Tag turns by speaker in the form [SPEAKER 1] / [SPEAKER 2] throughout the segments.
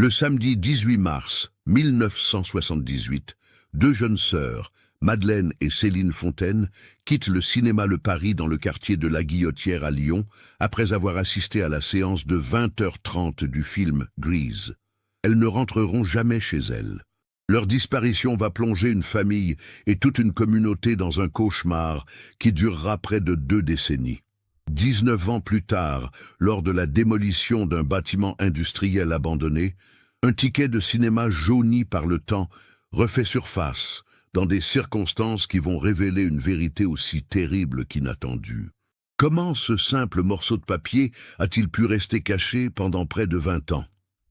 [SPEAKER 1] Le samedi 18 mars 1978, deux jeunes sœurs, Madeleine et Céline Fontaine, quittent le cinéma Le Paris dans le quartier de la Guillotière à Lyon, après avoir assisté à la séance de 20h30 du film Grease. Elles ne rentreront jamais chez elles. Leur disparition va plonger une famille et toute une communauté dans un cauchemar qui durera près de 2 décennies. 19 ans plus tard, lors de la démolition d'un bâtiment industriel abandonné, un ticket de cinéma jauni par le temps refait surface dans des circonstances qui vont révéler une vérité aussi terrible qu'inattendue. Comment ce simple morceau de papier a-t-il pu rester caché pendant près de 20 ans?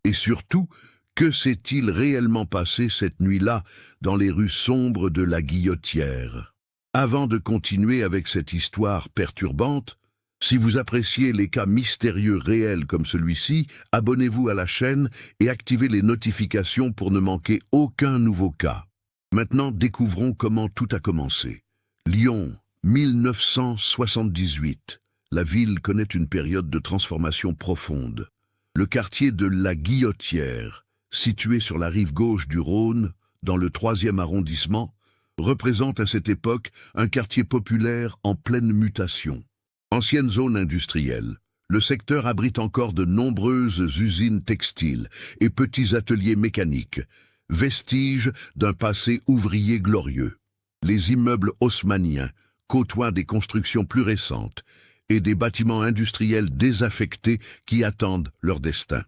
[SPEAKER 1] Et surtout, que s'est-il réellement passé cette nuit-là dans les rues sombres de la Guillotière? Avant de continuer avec cette histoire perturbante, si vous appréciez les cas mystérieux réels comme celui-ci, abonnez-vous à la chaîne et activez les notifications pour ne manquer aucun nouveau cas. Maintenant, découvrons comment tout a commencé. Lyon, 1978. La ville connaît une période de transformation profonde. Le quartier de la Guillotière, situé sur la rive gauche du Rhône, dans le 3e arrondissement, représente à cette époque un quartier populaire en pleine mutation. Ancienne zone industrielle, le secteur abrite encore de nombreuses usines textiles et petits ateliers mécaniques, vestiges d'un passé ouvrier glorieux. Les immeubles haussmanniens côtoient des constructions plus récentes et des bâtiments industriels désaffectés qui attendent leur destin.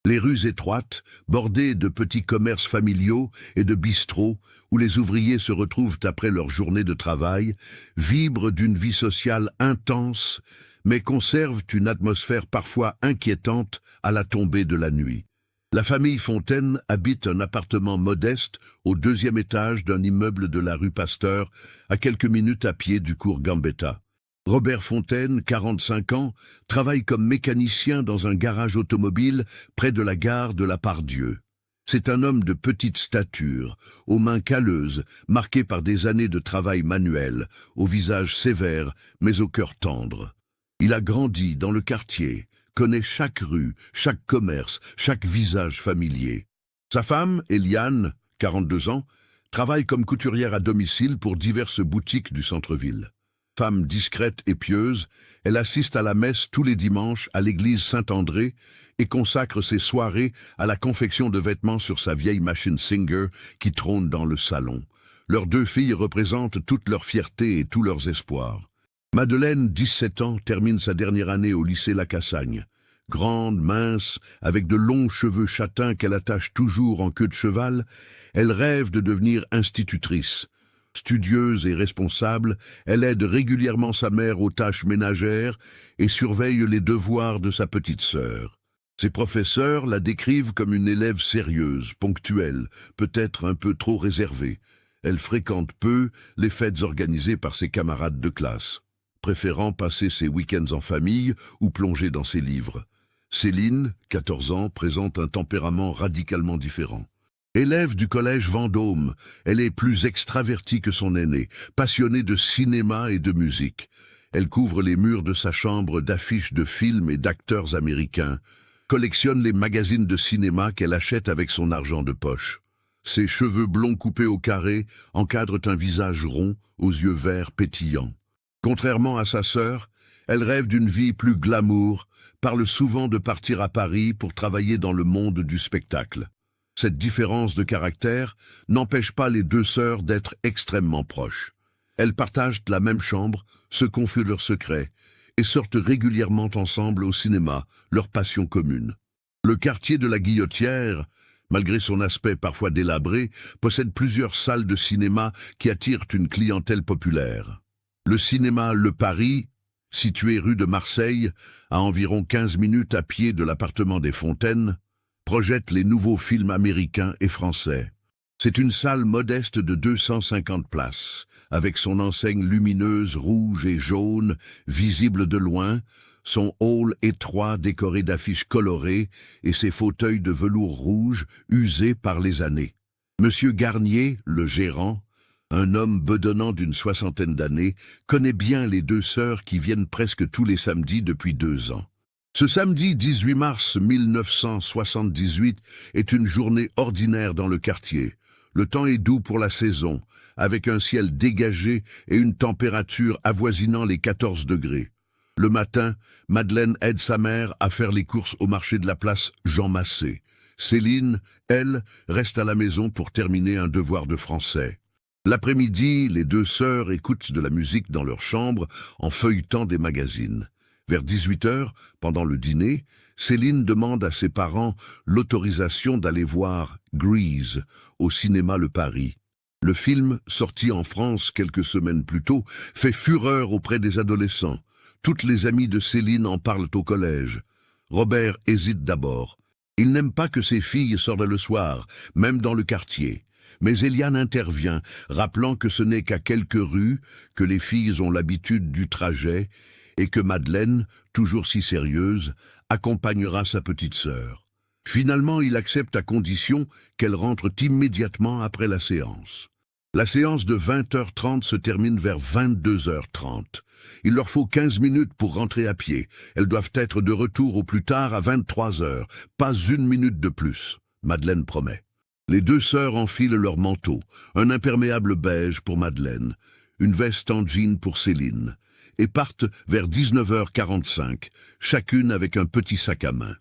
[SPEAKER 1] Les rues étroites, bordées de petits commerces familiaux et de bistrots où les ouvriers se retrouvent après leur journée de travail, vibrent d'une vie sociale intense, mais conservent une atmosphère parfois inquiétante à la tombée de la nuit. La famille Fontaine habite un appartement modeste au 2e étage d'un immeuble de la rue Pasteur, à quelques minutes à pied du cours Gambetta. Robert Fontaine, 45 ans, travaille comme mécanicien dans un garage automobile près de la gare de la Part-Dieu. C'est un homme de petite stature, aux mains calleuses, marqué par des années de travail manuel, au visage sévère, mais au cœur tendre. Il a grandi dans le quartier, connaît chaque rue, chaque commerce, chaque visage familier. Sa femme, Eliane, 42 ans, travaille comme couturière à domicile pour diverses boutiques du centre-ville. Femme discrète et pieuse, elle assiste à la messe tous les dimanches à l'église Saint-André et consacre ses soirées à la confection de vêtements sur sa vieille machine Singer qui trône dans le salon. Leurs 2 filles représentent toute leur fierté et tous leurs espoirs. Madeleine, 17 ans, termine sa dernière année au lycée Lacassagne. Grande, mince, avec de longs cheveux châtains qu'elle attache toujours en queue de cheval, elle rêve de devenir institutrice. Studieuse et responsable, elle aide régulièrement sa mère aux tâches ménagères et surveille les devoirs de sa petite sœur. Ses professeurs la décrivent comme une élève sérieuse, ponctuelle, peut-être un peu trop réservée. Elle fréquente peu les fêtes organisées par ses camarades de classe, préférant passer ses week-ends en famille ou plonger dans ses livres. Céline, 14 ans, présente un tempérament radicalement différent. Élève du collège Vendôme, elle est plus extravertie que son aînée, passionnée de cinéma et de musique. Elle couvre les murs de sa chambre d'affiches de films et d'acteurs américains, collectionne les magazines de cinéma qu'elle achète avec son argent de poche. Ses cheveux blonds coupés au carré encadrent un visage rond, aux yeux verts pétillants. Contrairement à sa sœur, elle rêve d'une vie plus glamour, parle souvent de partir à Paris pour travailler dans le monde du spectacle. Cette différence de caractère n'empêche pas les 2 sœurs d'être extrêmement proches. Elles partagent la même chambre, se confient leurs secrets et sortent régulièrement ensemble au cinéma, leur passion commune. Le quartier de la Guillotière, malgré son aspect parfois délabré, possède plusieurs salles de cinéma qui attirent une clientèle populaire. Le cinéma Le Paris, situé rue de Marseille, à environ 15 minutes à pied de l'appartement des Fontaines, projette les nouveaux films américains et français. C'est une salle modeste de 250 places, avec son enseigne lumineuse rouge et jaune, visible de loin, son hall étroit décoré d'affiches colorées et ses fauteuils de velours rouge usés par les années. Monsieur Garnier, le gérant, un homme bedonnant d'une 60aine d'années, connaît bien les 2 sœurs qui viennent presque tous les samedis depuis 2 ans. Ce samedi 18 mars 1978 est une journée ordinaire dans le quartier. Le temps est doux pour la saison, avec un ciel dégagé et une température avoisinant les 14 degrés. Le matin, Madeleine aide sa mère à faire les courses au marché de la place Jean Massé. Céline, elle, reste à la maison pour terminer un devoir de français. L'après-midi, les deux sœurs écoutent de la musique dans leur chambre en feuilletant des magazines. Vers 18 heures, pendant le dîner, Céline demande à ses parents l'autorisation d'aller voir Grease au cinéma Le Paris. Le film, sorti en France quelques semaines plus tôt, fait fureur auprès des adolescents. Toutes les amies de Céline en parlent au collège. Robert hésite d'abord. Il n'aime pas que ses filles sortent le soir, même dans le quartier. Mais Eliane intervient, rappelant que ce n'est qu'à quelques rues, que les filles ont l'habitude du trajet, et que Madeleine, toujours si sérieuse, accompagnera sa petite sœur. Finalement, il accepte à condition qu'elle rentre immédiatement après la séance. La séance de 20h30 se termine vers 22h30. Il leur faut 15 minutes pour rentrer à pied. Elles doivent être de retour au plus tard à 23h, pas une minute de plus. Madeleine promet. Les deux sœurs enfilent leur manteau, un imperméable beige pour Madeleine, une veste en jean pour Céline, et partent vers 19h45, chacune avec un petit sac à main.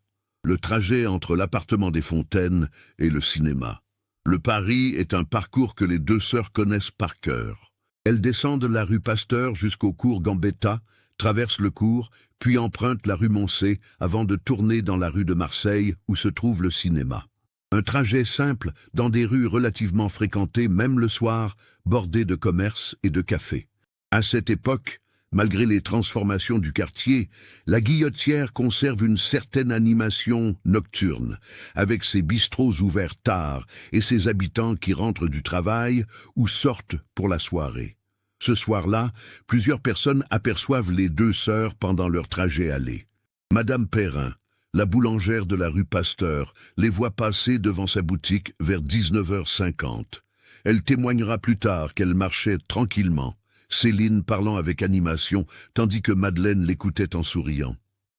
[SPEAKER 1] Le trajet entre l'appartement des Fontaines et le cinéma. Le Paris est un parcours que les deux sœurs connaissent par cœur. Elles descendent la rue Pasteur jusqu'au cours Gambetta, traversent le cours, puis empruntent la rue Moncey avant de tourner dans la rue de Marseille où se trouve le cinéma. Un trajet simple dans des rues relativement fréquentées même le soir, bordées de commerces et de cafés. À cette époque, malgré les transformations du quartier, la Guillotière conserve une certaine animation nocturne, avec ses bistrots ouverts tard et ses habitants qui rentrent du travail ou sortent pour la soirée. Ce soir-là, plusieurs personnes aperçoivent les deux sœurs pendant leur trajet aller. Madame Perrin, la boulangère de la rue Pasteur, les voit passer devant sa boutique vers 19h50. Elle témoignera plus tard qu'elle marchait tranquillement, Céline parlant avec animation, tandis que Madeleine l'écoutait en souriant.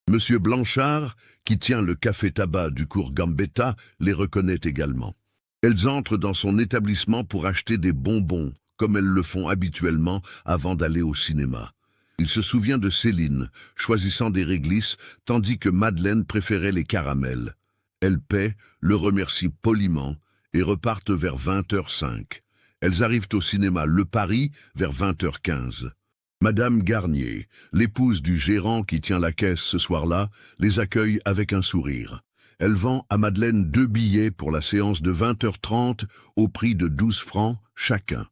[SPEAKER 1] Monsieur Blanchard, qui tient le café-tabac du cours Gambetta, les reconnaît également. Elles entrent dans son établissement pour acheter des bonbons, comme elles le font habituellement avant d'aller au cinéma. Il se souvient de Céline, choisissant des réglisses, tandis que Madeleine préférait les caramels. Elle paie, le remercie poliment, et repartent vers 20h05. Elles arrivent au cinéma Le Paris vers 20h15. Madame Garnier, l'épouse du gérant qui tient la caisse ce soir-là, les accueille avec un sourire. Elle vend à Madeleine 2 billets pour la séance de 20h30 au prix de 12 francs chacun.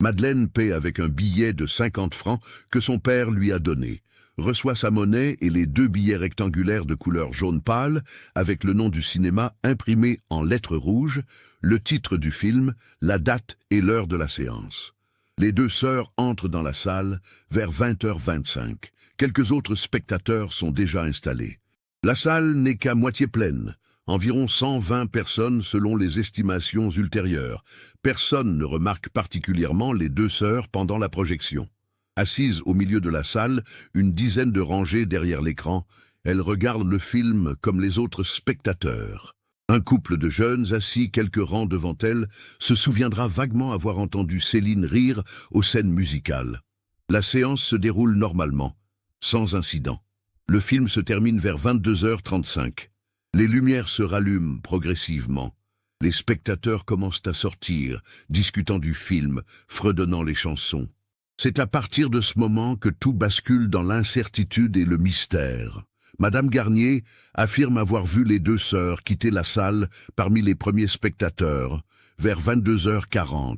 [SPEAKER 1] Madeleine paie avec un billet de 50 francs que son père lui a donné, reçoit sa monnaie et les 2 billets rectangulaires de couleur jaune pâle avec le nom du cinéma imprimé en lettres rouges, le titre du film, la date et l'heure de la séance. Les deux sœurs entrent dans la salle vers 20h25. Quelques autres spectateurs sont déjà installés. La salle n'est qu'à moitié pleine. Environ 120 personnes selon les estimations ultérieures. Personne ne remarque particulièrement les deux sœurs pendant la projection. Assises au milieu de la salle, une dizaine de rangées derrière l'écran, elles regardent le film comme les autres spectateurs. Un couple de jeunes assis quelques rangs devant elles se souviendra vaguement avoir entendu Céline rire aux scènes musicales. La séance se déroule normalement, sans incident. Le film se termine vers 22h35. Les lumières se rallument progressivement. Les spectateurs commencent à sortir, discutant du film, fredonnant les chansons. C'est à partir de ce moment que tout bascule dans l'incertitude et le mystère. Madame Garnier affirme avoir vu les deux sœurs quitter la salle parmi les premiers spectateurs, vers 22h40.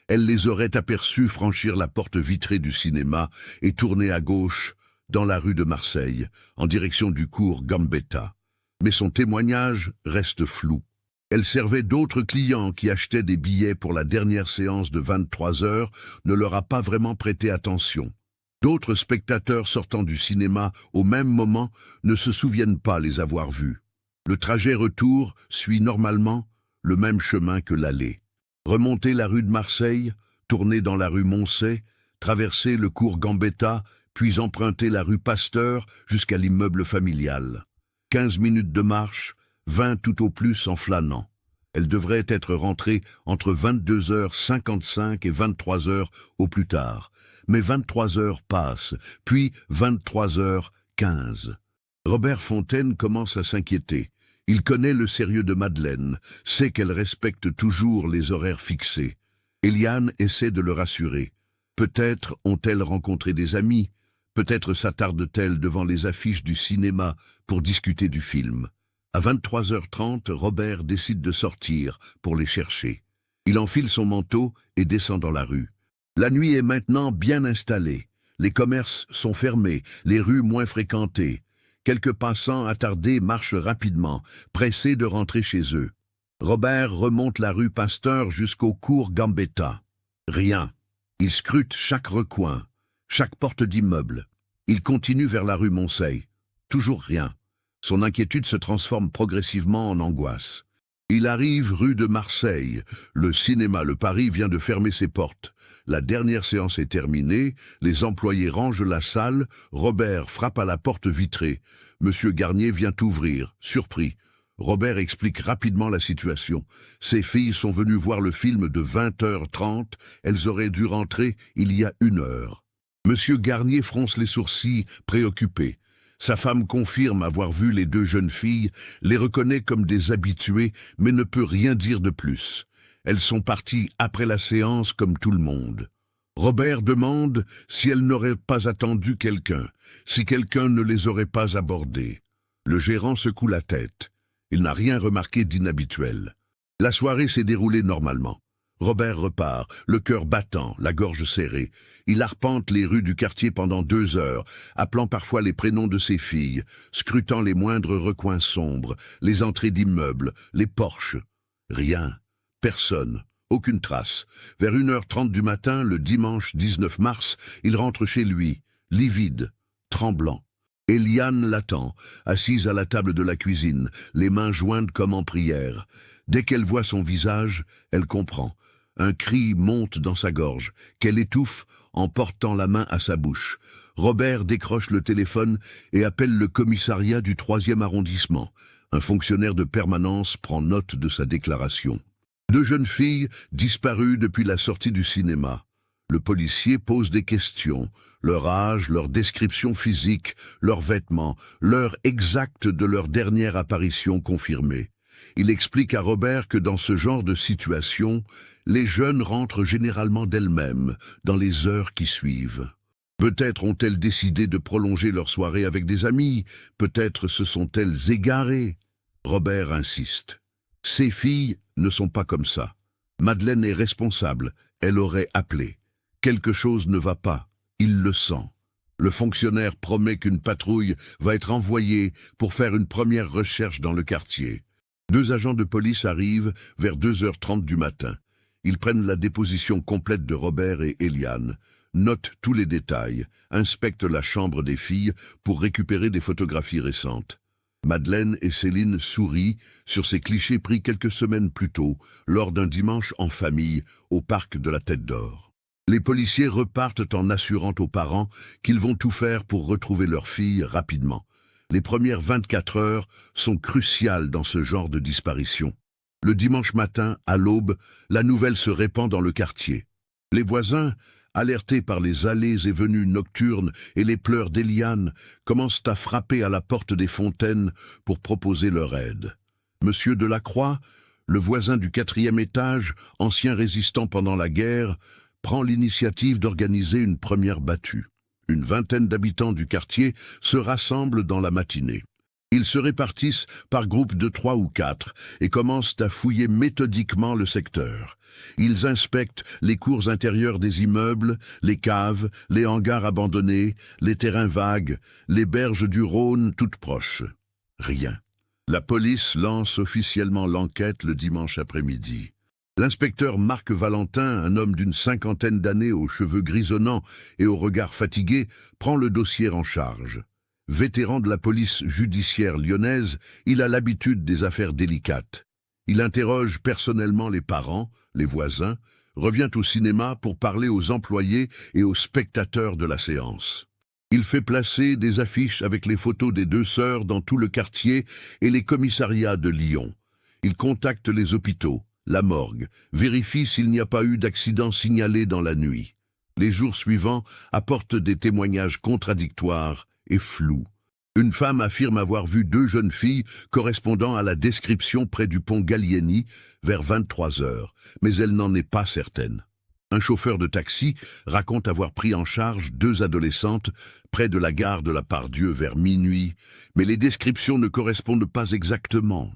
[SPEAKER 1] Elle les aurait aperçus franchir la porte vitrée du cinéma et tourner à gauche, dans la rue de Marseille, en direction du cours Gambetta. Mais son témoignage reste flou. Elle servait d'autres clients qui achetaient des billets pour la dernière séance de 23h, ne leur a pas vraiment prêté attention. D'autres spectateurs sortant du cinéma au même moment ne se souviennent pas les avoir vus. Le trajet retour suit normalement le même chemin que l'aller. Remonter la rue de Marseille, tourner dans la rue Moncey, traverser le cours Gambetta, puis emprunter la rue Pasteur jusqu'à l'immeuble familial. 15 minutes de marche, 20 tout au plus en flânant. Elle devrait être rentrée entre 22h55 et 23h au plus tard. Mais 23 heures passent, puis 23h15. Robert Fontaine commence à s'inquiéter. Il connaît le sérieux de Madeleine, sait qu'elle respecte toujours les horaires fixés. Eliane essaie de le rassurer. Peut-être ont-elles rencontré des amis, peut-être s'attardent-elles devant les affiches du cinéma pour discuter du film. À 23h30, Robert décide de sortir pour les chercher. Il enfile son manteau et descend dans la rue. La nuit est maintenant bien installée. Les commerces sont fermés, les rues moins fréquentées. Quelques passants attardés marchent rapidement, pressés de rentrer chez eux. Robert remonte la rue Pasteur jusqu'au cours Gambetta. Rien. Il scrute chaque recoin, chaque porte d'immeuble. Il continue vers la rue Monseil. Toujours rien. Son inquiétude se transforme progressivement en angoisse. Il arrive rue de Marseille. Le cinéma Le Paris vient de fermer ses portes. La dernière séance est terminée, les employés rangent la salle, Robert frappe à la porte vitrée. Monsieur Garnier vient ouvrir, surpris. Robert explique rapidement la situation. Ses filles sont venues voir le film de 20h30, elles auraient dû rentrer il y a 1 heure. Monsieur Garnier fronce les sourcils, préoccupé. Sa femme confirme avoir vu les 2 jeunes filles, les reconnaît comme des habituées, mais ne peut rien dire de plus. Elles sont parties après la séance comme tout le monde. Robert demande si elles n'auraient pas attendu quelqu'un, si quelqu'un ne les aurait pas abordées. Le gérant secoue la tête. Il n'a rien remarqué d'inhabituel. La soirée s'est déroulée normalement. Robert repart, le cœur battant, la gorge serrée. Il arpente les rues du quartier pendant 2 heures, appelant parfois les prénoms de ses filles, scrutant les moindres recoins sombres, les entrées d'immeubles, les porches. Rien. Personne. Aucune trace. Vers 1h30 du matin, le dimanche 19 mars, il rentre chez lui, livide, tremblant. Eliane l'attend, assise à la table de la cuisine, les mains jointes comme en prière. Dès qu'elle voit son visage, elle comprend. Un cri monte dans sa gorge, qu'elle étouffe en portant la main à sa bouche. Robert décroche le téléphone et appelle le commissariat du 3e arrondissement. Un fonctionnaire de permanence prend note de sa déclaration. 2 jeunes filles disparues depuis la sortie du cinéma. Le policier pose des questions. Leur âge, leur description physique, leurs vêtements, l'heure exacte de leur dernière apparition confirmée. Il explique à Robert que dans ce genre de situation, les jeunes rentrent généralement d'elles-mêmes, dans les heures qui suivent. Peut-être ont-elles décidé de prolonger leur soirée avec des amis, peut-être se sont-elles égarées. Robert insiste. Ces filles ne sont pas comme ça. Madeleine est responsable, elle aurait appelé. Quelque chose ne va pas, il le sent. Le fonctionnaire promet qu'une patrouille va être envoyée pour faire une première recherche dans le quartier. 2 agents de police arrivent vers 2h30 du matin. Ils prennent la déposition complète de Robert et Eliane, notent tous les détails, inspectent la chambre des filles pour récupérer des photographies récentes. Madeleine et Céline sourient sur ces clichés pris quelques semaines plus tôt, lors d'un dimanche en famille, au parc de la Tête d'Or. Les policiers repartent en assurant aux parents qu'ils vont tout faire pour retrouver leur fille rapidement. Les premières 24 heures sont cruciales dans ce genre de disparition. Le dimanche matin, à l'aube, la nouvelle se répand dans le quartier. Les voisins, alertés par les allées et venues nocturnes et les pleurs d'Eliane, commencent à frapper à la porte des Fontaines pour proposer leur aide. Monsieur Delacroix, le voisin du 4e étage, ancien résistant pendant la guerre, prend l'initiative d'organiser une première battue. Une vingtaine d'habitants du quartier se rassemblent dans la matinée. Ils se répartissent par groupes de 3 ou 4 et commencent à fouiller méthodiquement le secteur. Ils inspectent les cours intérieures des immeubles, les caves, les hangars abandonnés, les terrains vagues, les berges du Rhône toutes proches. Rien. La police lance officiellement l'enquête le dimanche après-midi. L'inspecteur Marc Valentin, un homme d'une 50aine d'années aux cheveux grisonnants et au regard fatigué, prend le dossier en charge. Vétéran de la police judiciaire lyonnaise, il a l'habitude des affaires délicates. Il interroge personnellement les parents, les voisins, revient au cinéma pour parler aux employés et aux spectateurs de la séance. Il fait placer des affiches avec les photos des deux sœurs dans tout le quartier et les commissariats de Lyon. Il contacte les hôpitaux, la morgue, vérifie s'il n'y a pas eu d'accident signalé dans la nuit. Les jours suivants apportent des témoignages contradictoires et flous. Une femme affirme avoir vu deux jeunes filles correspondant à la description près du pont Gallieni vers 23 heures, mais elle n'en est pas certaine. Un chauffeur de taxi raconte avoir pris en charge deux adolescentes près de la gare de la Part-Dieu vers minuit, mais les descriptions ne correspondent pas exactement.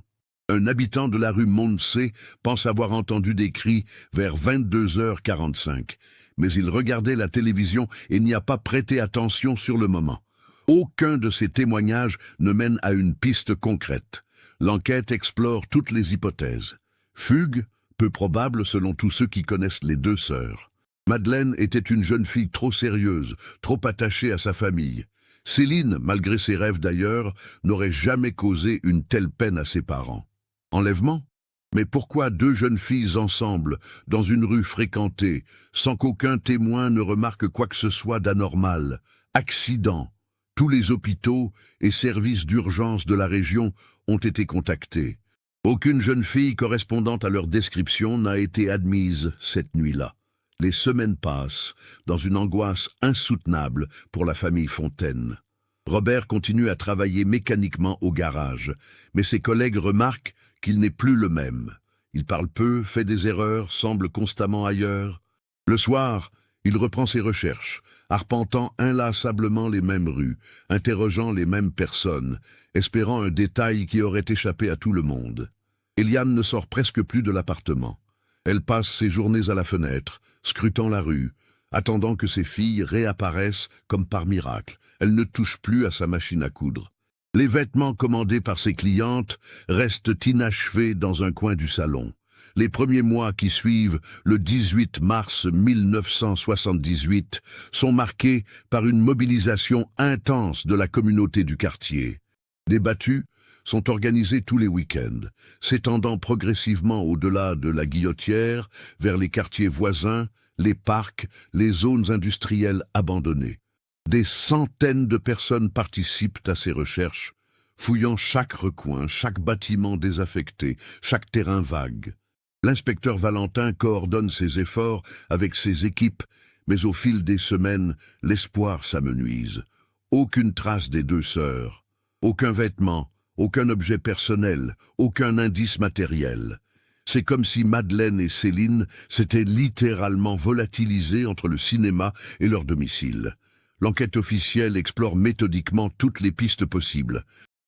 [SPEAKER 1] Un habitant de la rue Montse pense avoir entendu des cris vers 22h45, mais il regardait la télévision et n'y a pas prêté attention sur le moment. Aucun de ces témoignages ne mène à une piste concrète. L'enquête explore toutes les hypothèses. Fugue, peu probable selon tous ceux qui connaissent les deux sœurs. Madeleine était une jeune fille trop sérieuse, trop attachée à sa famille. Céline, malgré ses rêves d'ailleurs, n'aurait jamais causé une telle peine à ses parents. Enlèvement? Mais pourquoi deux jeunes filles ensemble, dans une rue fréquentée, sans qu'aucun témoin ne remarque quoi que ce soit d'anormal? Accident? Tous les hôpitaux et services d'urgence de la région ont été contactés. Aucune jeune fille correspondant à leur description n'a été admise cette nuit-là. Les semaines passent, dans une angoisse insoutenable pour la famille Fontaine. Robert continue à travailler mécaniquement au garage, mais ses collègues remarquent qu'il n'est plus le même. Il parle peu, fait des erreurs, semble constamment ailleurs. Le soir, il reprend ses recherches, arpentant inlassablement les mêmes rues, interrogeant les mêmes personnes, espérant un détail qui aurait échappé à tout le monde. Eliane ne sort presque plus de l'appartement. Elle passe ses journées à la fenêtre, scrutant la rue, attendant que ses filles réapparaissent comme par miracle. Elle ne touche plus à sa machine à coudre. Les vêtements commandés par ses clientes restent inachevés dans un coin du salon. Les premiers mois qui suivent le 18 mars 1978 sont marqués par une mobilisation intense de la communauté du quartier. Des battues sont organisées tous les week-ends, s'étendant progressivement au-delà de la Guillotière, vers les quartiers voisins, les parcs, les zones industrielles abandonnées. Des centaines de personnes participent à ces recherches, fouillant chaque recoin, chaque bâtiment désaffecté, chaque terrain vague. L'inspecteur Valentin coordonne ses efforts avec ses équipes, mais au fil des semaines, l'espoir s'amenuise. Aucune trace des deux sœurs, aucun vêtement, aucun objet personnel, aucun indice matériel. C'est comme si Madeleine et Céline s'étaient littéralement volatilisées entre le cinéma et leur domicile. L'enquête officielle explore méthodiquement toutes les pistes possibles.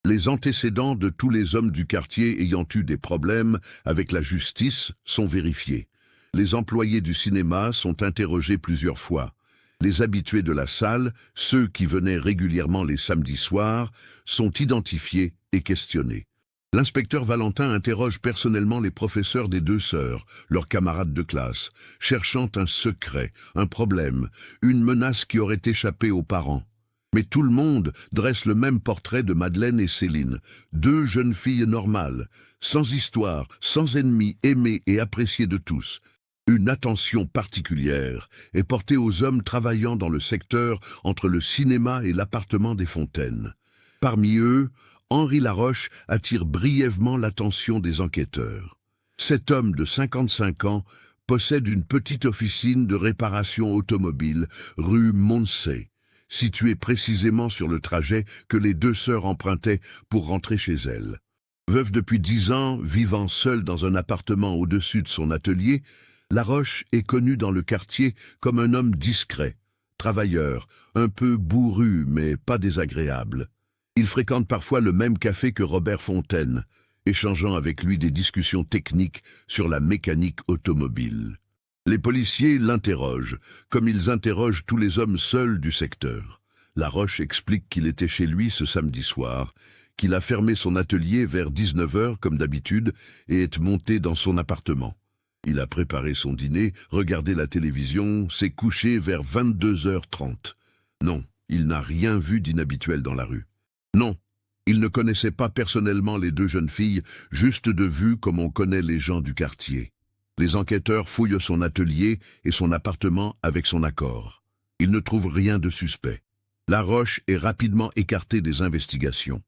[SPEAKER 1] Les antécédents de tous les hommes du quartier ayant eu des problèmes avec la justice sont vérifiés. Les employés du cinéma sont interrogés plusieurs fois. Les habitués de la salle, ceux qui venaient régulièrement les samedis soirs, sont identifiés et questionnés. L'inspecteur Valentin interroge personnellement les professeurs des deux sœurs, leurs camarades de classe, cherchant un secret, un problème, une menace qui aurait échappé aux parents. Mais tout le monde dresse le même portrait de Madeleine et Céline, deux jeunes filles normales, sans histoire, sans ennemis, aimées et appréciées de tous. Une attention particulière est portée aux hommes travaillant dans le secteur entre le cinéma et l'appartement des Fontaines. Parmi eux, Henri Laroche attire brièvement l'attention des enquêteurs. Cet homme de 55 ans possède une petite officine de réparation automobile rue Montse, située précisément sur le trajet que les deux sœurs empruntaient pour rentrer chez elles. Veuve depuis 10 ans, vivant seule dans un appartement au-dessus de son atelier, Laroche est connu dans le quartier comme un homme discret, travailleur, un peu bourru mais pas désagréable. Il fréquente parfois le même café que Robert Fontaine, échangeant avec lui des discussions techniques sur la mécanique automobile. Les policiers l'interrogent, comme ils interrogent tous les hommes seuls du secteur. Laroche explique qu'il était chez lui ce samedi soir, qu'il a fermé son atelier vers 19h comme d'habitude et est monté dans son appartement. Il a préparé son dîner, regardé la télévision, s'est couché vers 22h30. Non, il n'a rien vu d'inhabituel dans la rue. Non, il ne connaissait pas personnellement les deux jeunes filles, juste de vue comme on connaît les gens du quartier. Les enquêteurs fouillent son atelier et son appartement avec son accord. Ils ne trouvent rien de suspect. Laroche est rapidement écarté des investigations.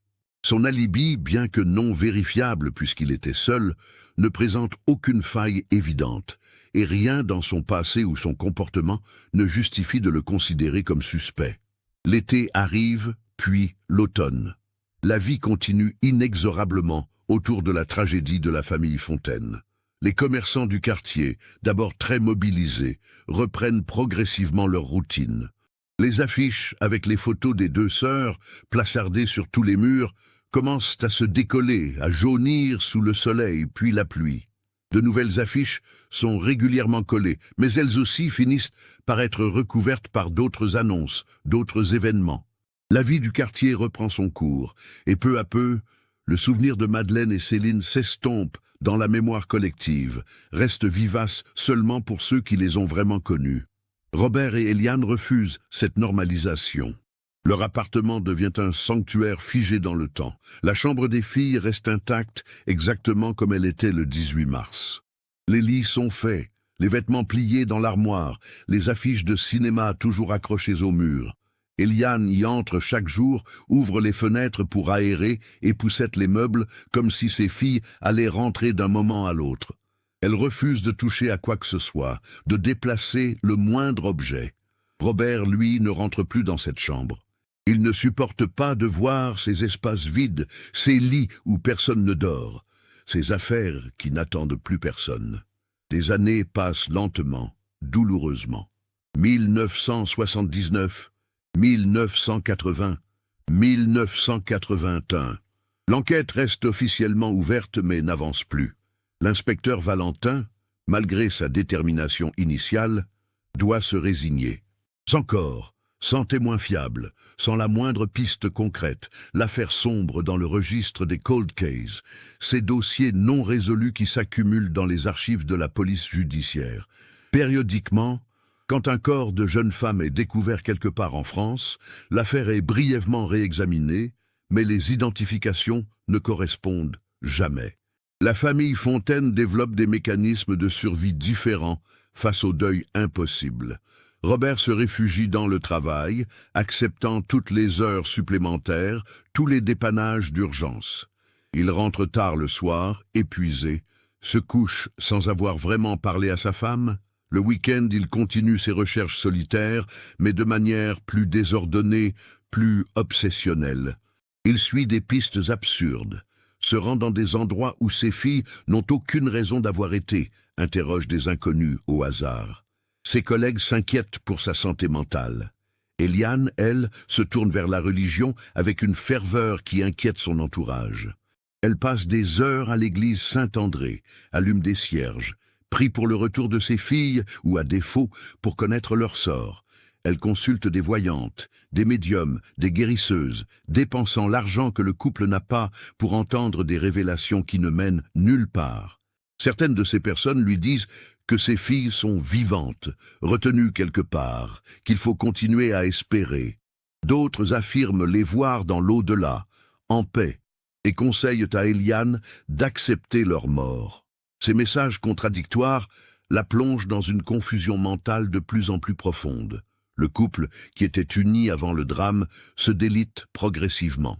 [SPEAKER 1] Son alibi, bien que non vérifiable puisqu'il était seul, ne présente aucune faille évidente, et rien dans son passé ou son comportement ne justifie de le considérer comme suspect. L'été arrive, puis l'automne. La vie continue inexorablement autour de la tragédie de la famille Fontaine. Les commerçants du quartier, d'abord très mobilisés, reprennent progressivement leur routine. Les affiches avec les photos des deux sœurs, placardées sur tous les murs, commencent à se décoller, à jaunir sous le soleil puis la pluie. De nouvelles affiches sont régulièrement collées, mais elles aussi finissent par être recouvertes par d'autres annonces, d'autres événements. La vie du quartier reprend son cours, et peu à peu, le souvenir de Madeleine et Céline s'estompe dans la mémoire collective, reste vivace seulement pour ceux qui les ont vraiment connus. Robert et Eliane refusent cette normalisation. Leur appartement devient un sanctuaire figé dans le temps. La chambre des filles reste intacte exactement comme elle était le 18 mars. Les lits sont faits, les vêtements pliés dans l'armoire, les affiches de cinéma toujours accrochées au mur. Eliane y entre chaque jour, ouvre les fenêtres pour aérer et poussette les meubles comme si ses filles allaient rentrer d'un moment à l'autre. Elle refuse de toucher à quoi que ce soit, de déplacer le moindre objet. Robert, lui, ne rentre plus dans cette chambre. Il ne supporte pas de voir ces espaces vides, ces lits où personne ne dort, ces affaires qui n'attendent plus personne. Les années passent lentement, douloureusement. 1979, 1980, 1981. L'enquête reste officiellement ouverte mais n'avance plus. L'inspecteur Valentin, malgré sa détermination initiale, doit se résigner. Encore, sans témoin fiable, sans la moindre piste concrète, l'affaire sombre dans le registre des cold cases, ces dossiers non résolus qui s'accumulent dans les archives de la police judiciaire. Périodiquement, quand un corps de jeune femme est découvert quelque part en France, l'affaire est brièvement réexaminée, mais les identifications ne correspondent jamais. La famille Fontaine développe des mécanismes de survie différents face au deuil impossible. Robert se réfugie dans le travail, acceptant toutes les heures supplémentaires, tous les dépannages d'urgence. Il rentre tard le soir, épuisé, se couche sans avoir vraiment parlé à sa femme. Le week-end, il continue ses recherches solitaires, mais de manière plus désordonnée, plus obsessionnelle. Il suit des pistes absurdes, se rend dans des endroits où ses filles n'ont aucune raison d'avoir été, interroge des inconnus au hasard. Ses collègues s'inquiètent pour sa santé mentale. Eliane, elle, se tourne vers la religion avec une ferveur qui inquiète son entourage. Elle passe des heures à l'église Saint-André, allume des cierges, prie pour le retour de ses filles ou, à défaut, pour connaître leur sort. Elle consulte des voyantes, des médiums, des guérisseuses, dépensant l'argent que le couple n'a pas pour entendre des révélations qui ne mènent nulle part. Certaines de ces personnes lui disent que ses filles sont vivantes, retenues quelque part, qu'il faut continuer à espérer. D'autres affirment les voir dans l'au-delà, en paix, et conseillent à Eliane d'accepter leur mort. Ces messages contradictoires la plongent dans une confusion mentale de plus en plus profonde. Le couple, qui était uni avant le drame, se délite progressivement.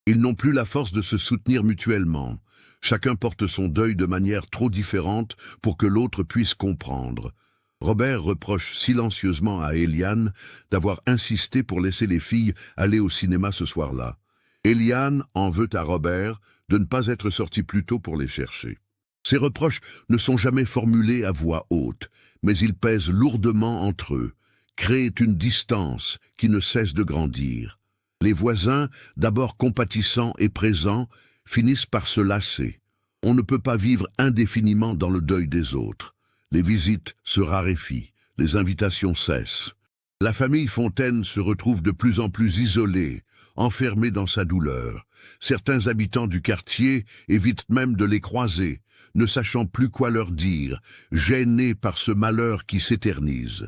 [SPEAKER 1] Ils n'ont plus la force de se soutenir mutuellement. Chacun porte son deuil de manière trop différente pour que l'autre puisse comprendre. Robert reproche silencieusement à Eliane d'avoir insisté pour laisser les filles aller au cinéma ce soir-là. Eliane en veut à Robert de ne pas être sorti plus tôt pour les chercher. Ces reproches ne sont jamais formulés à voix haute, mais ils pèsent lourdement entre eux, créent une distance qui ne cesse de grandir. Les voisins, d'abord compatissants et présents, finissent par se lasser. On ne peut pas vivre indéfiniment dans le deuil des autres. Les visites se raréfient, les invitations cessent. La famille Fontaine se retrouve de plus en plus isolée, enfermée dans sa douleur. Certains habitants du quartier évitent même de les croiser, ne sachant plus quoi leur dire, gênés par ce malheur qui s'éternise.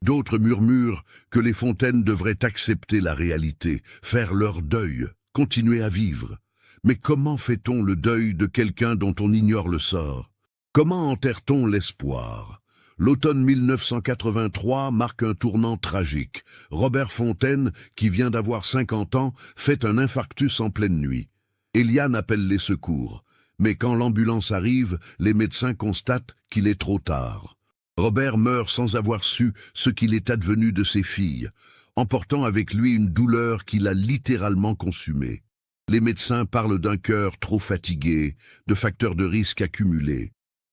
[SPEAKER 1] D'autres murmurent que les Fontaines devraient accepter la réalité, faire leur deuil, continuer à vivre. Mais comment fait-on le deuil de quelqu'un dont on ignore le sort? Comment enterre-t-on l'espoir? L'automne 1983 marque un tournant tragique. Robert Fontaine, qui vient d'avoir 50 ans, fait un infarctus en pleine nuit. Eliane appelle les secours. Mais quand l'ambulance arrive, les médecins constatent qu'il est trop tard. Robert meurt sans avoir su ce qu'il est advenu de ses filles, emportant avec lui une douleur qui l'a littéralement consumé. Les médecins parlent d'un cœur trop fatigué, de facteurs de risque accumulés.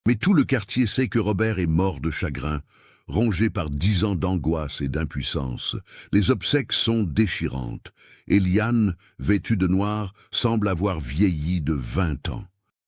[SPEAKER 1] Mais tout le quartier sait que Robert est mort de chagrin, rongé par 10 ans d'angoisse et d'impuissance. Les obsèques sont déchirantes. Eliane, vêtue de noir, semble avoir vieilli de 20 ans.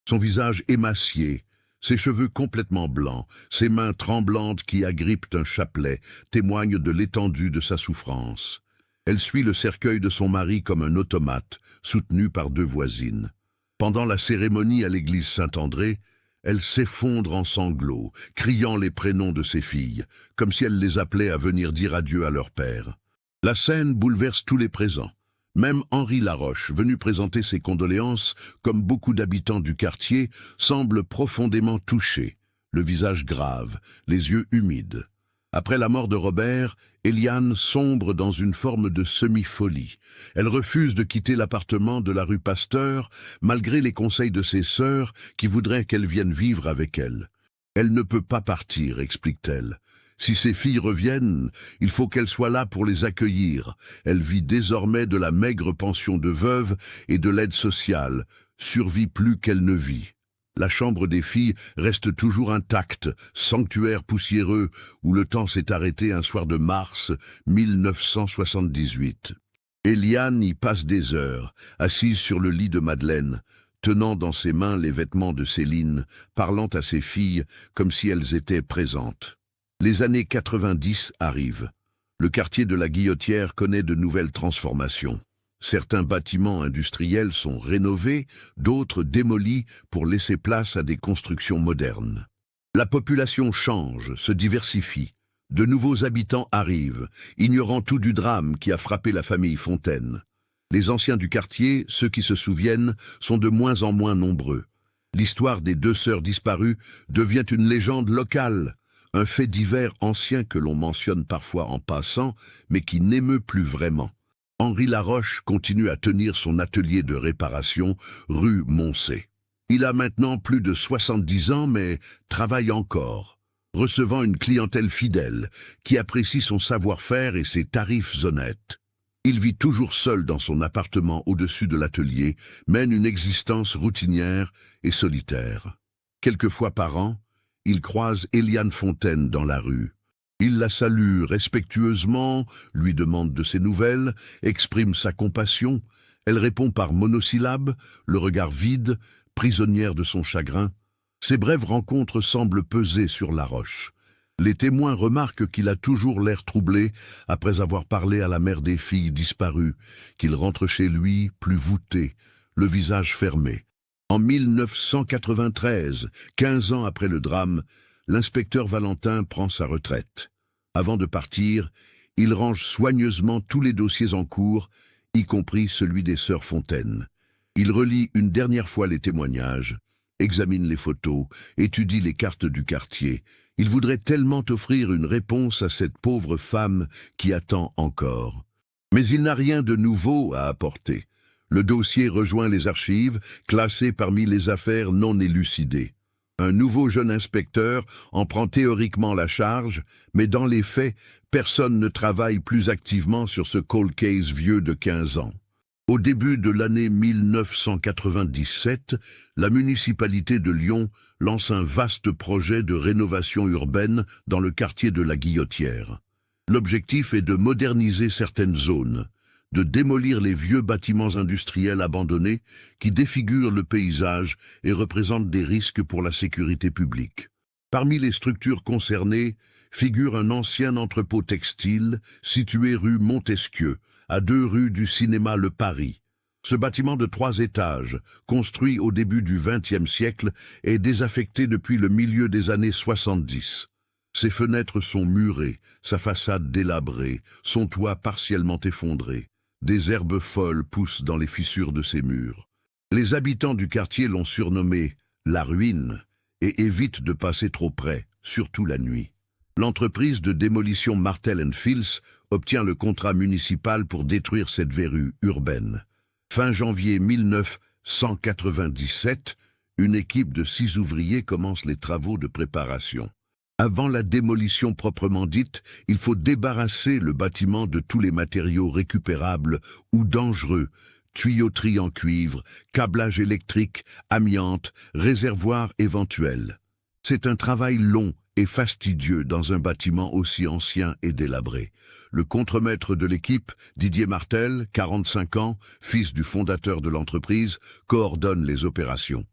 [SPEAKER 1] Son visage émacié, ses cheveux complètement blancs, ses mains tremblantes qui agrippent un chapelet, témoignent de l'étendue de sa souffrance. Elle suit le cercueil de son mari comme un automate, soutenu par 2 voisines. Pendant la cérémonie à l'église Saint-André, elle s'effondre en sanglots, criant les prénoms de ses filles, comme si elle les appelait à venir dire adieu à leur père. La scène bouleverse tous les présents. Même Henri Laroche, venu présenter ses condoléances, comme beaucoup d'habitants du quartier, semble profondément touché, le visage grave, les yeux humides. Après la mort de Robert, Eliane sombre dans une forme de semi-folie. Elle refuse de quitter l'appartement de la rue Pasteur, malgré les conseils de ses sœurs qui voudraient qu'elle vienne vivre avec elle. Elle ne peut pas partir, explique-t-elle. Si ses filles reviennent, il faut qu'elle soit là pour les accueillir. Elle vit désormais de la maigre pension de veuve et de l'aide sociale, survit plus qu'elle ne vit. La chambre des filles reste toujours intacte, sanctuaire poussiéreux où le temps s'est arrêté un soir de mars 1978. Eliane y passe des heures, assise sur le lit de Madeleine, tenant dans ses mains les vêtements de Céline, parlant à ses filles comme si elles étaient présentes. Les années 90 arrivent. Le quartier de la Guillotière connaît de nouvelles transformations. Certains bâtiments industriels sont rénovés, d'autres démolis pour laisser place à des constructions modernes. La population change, se diversifie. De nouveaux habitants arrivent, ignorant tout du drame qui a frappé la famille Fontaine. Les anciens du quartier, ceux qui se souviennent, sont de moins en moins nombreux. L'histoire des 2 sœurs disparues devient une légende locale, un fait divers ancien que l'on mentionne parfois en passant, mais qui n'émeut plus vraiment. Henri Laroche continue à tenir son atelier de réparation, rue Moncey. Il a maintenant plus de 70 ans, mais travaille encore, recevant une clientèle fidèle, qui apprécie son savoir-faire et ses tarifs honnêtes. Il vit toujours seul dans son appartement au-dessus de l'atelier, mène une existence routinière et solitaire. Quelques fois par an, il croise Eliane Fontaine dans la rue. Il la salue respectueusement, lui demande de ses nouvelles, exprime sa compassion. Elle répond par monosyllabes, le regard vide, prisonnière de son chagrin. Ces brèves rencontres semblent peser sur Laroche. Les témoins remarquent qu'il a toujours l'air troublé après avoir parlé à la mère des filles disparues, qu'il rentre chez lui plus voûté, le visage fermé. En 1993, 15 ans après le drame, l'inspecteur Valentin prend sa retraite. Avant de partir, il range soigneusement tous les dossiers en cours, y compris celui des sœurs Fontaine. Il relit une dernière fois les témoignages, examine les photos, étudie les cartes du quartier. Il voudrait tellement offrir une réponse à cette pauvre femme qui attend encore. Mais il n'a rien de nouveau à apporter. Le dossier rejoint les archives, classé parmi les affaires non élucidées. Un nouveau jeune inspecteur en prend théoriquement la charge, mais dans les faits, personne ne travaille plus activement sur ce cold case vieux de 15 ans. Au début de l'année 1997, la municipalité de Lyon lance un vaste projet de rénovation urbaine dans le quartier de la Guillotière. L'objectif est de moderniser certaines zones, de démolir les vieux bâtiments industriels abandonnés qui défigurent le paysage et représentent des risques pour la sécurité publique. Parmi les structures concernées figure un ancien entrepôt textile situé rue Montesquieu, à 2 rues du cinéma Le Paris. Ce bâtiment de 3 étages, construit au début du XXe siècle, est désaffecté depuis le milieu des années 70. Ses fenêtres sont murées, sa façade délabrée, son toit partiellement effondré. Des herbes folles poussent dans les fissures de ses murs. Les habitants du quartier l'ont surnommé « la ruine » et évitent de passer trop près, surtout la nuit. L'entreprise de démolition Martel & Fils obtient le contrat municipal pour détruire cette verrue urbaine. Fin janvier 1997, une équipe de 6 ouvriers commence les travaux de préparation. Avant la démolition proprement dite, il faut débarrasser le bâtiment de tous les matériaux récupérables ou dangereux, tuyauterie en cuivre, câblage électrique, amiante, réservoirs éventuels. C'est un travail long et fastidieux dans un bâtiment aussi ancien et délabré. Le contremaître de l'équipe, Didier Martel, 45 ans, fils du fondateur de l'entreprise, coordonne les opérations.